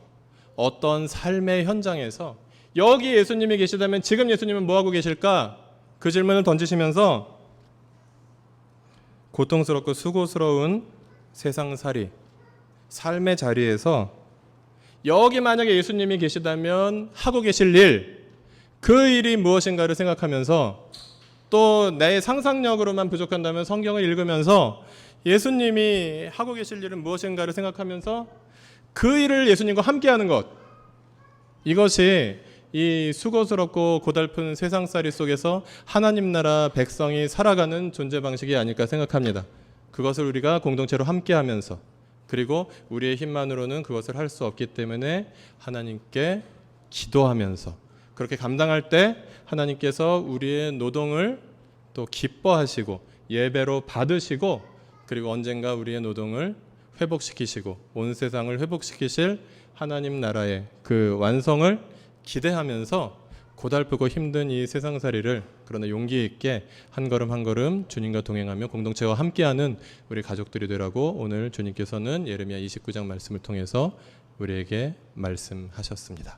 어떤 삶의 현장에서 여기 예수님이 계시다면 지금 예수님은 뭐하고 계실까? 그 질문을 던지시면서 고통스럽고 수고스러운 세상살이, 삶의 자리에서 여기 만약에 예수님이 계시다면 하고 계실 일, 그 일이 무엇인가를 생각하면서, 또 내 상상력으로만 부족한다면 성경을 읽으면서 예수님이 하고 계실 일은 무엇인가를 생각하면서 그 일을 예수님과 함께하는 것, 이것이 이 수고스럽고 고달픈 세상살이 속에서 하나님 나라 백성이 살아가는 존재 방식이 아닐까 생각합니다. 그것을 우리가 공동체로 함께하면서, 그리고 우리의 힘만으로는 그것을 할 수 없기 때문에 하나님께 기도하면서, 그렇게 감당할 때 하나님께서 우리의 노동을 또 기뻐하시고 예배로 받으시고, 그리고 언젠가 우리의 노동을 회복시키시고 온 세상을 회복시키실 하나님 나라의 그 완성을 기대하면서 고달프고 힘든 이 세상살이를 그러나 용기 있게 한 걸음 한 걸음 주님과 동행하며 공동체와 함께하는 우리 가족들이 되라고 오늘 주님께서는 예레미야 29장 말씀을 통해서 우리에게 말씀하셨습니다.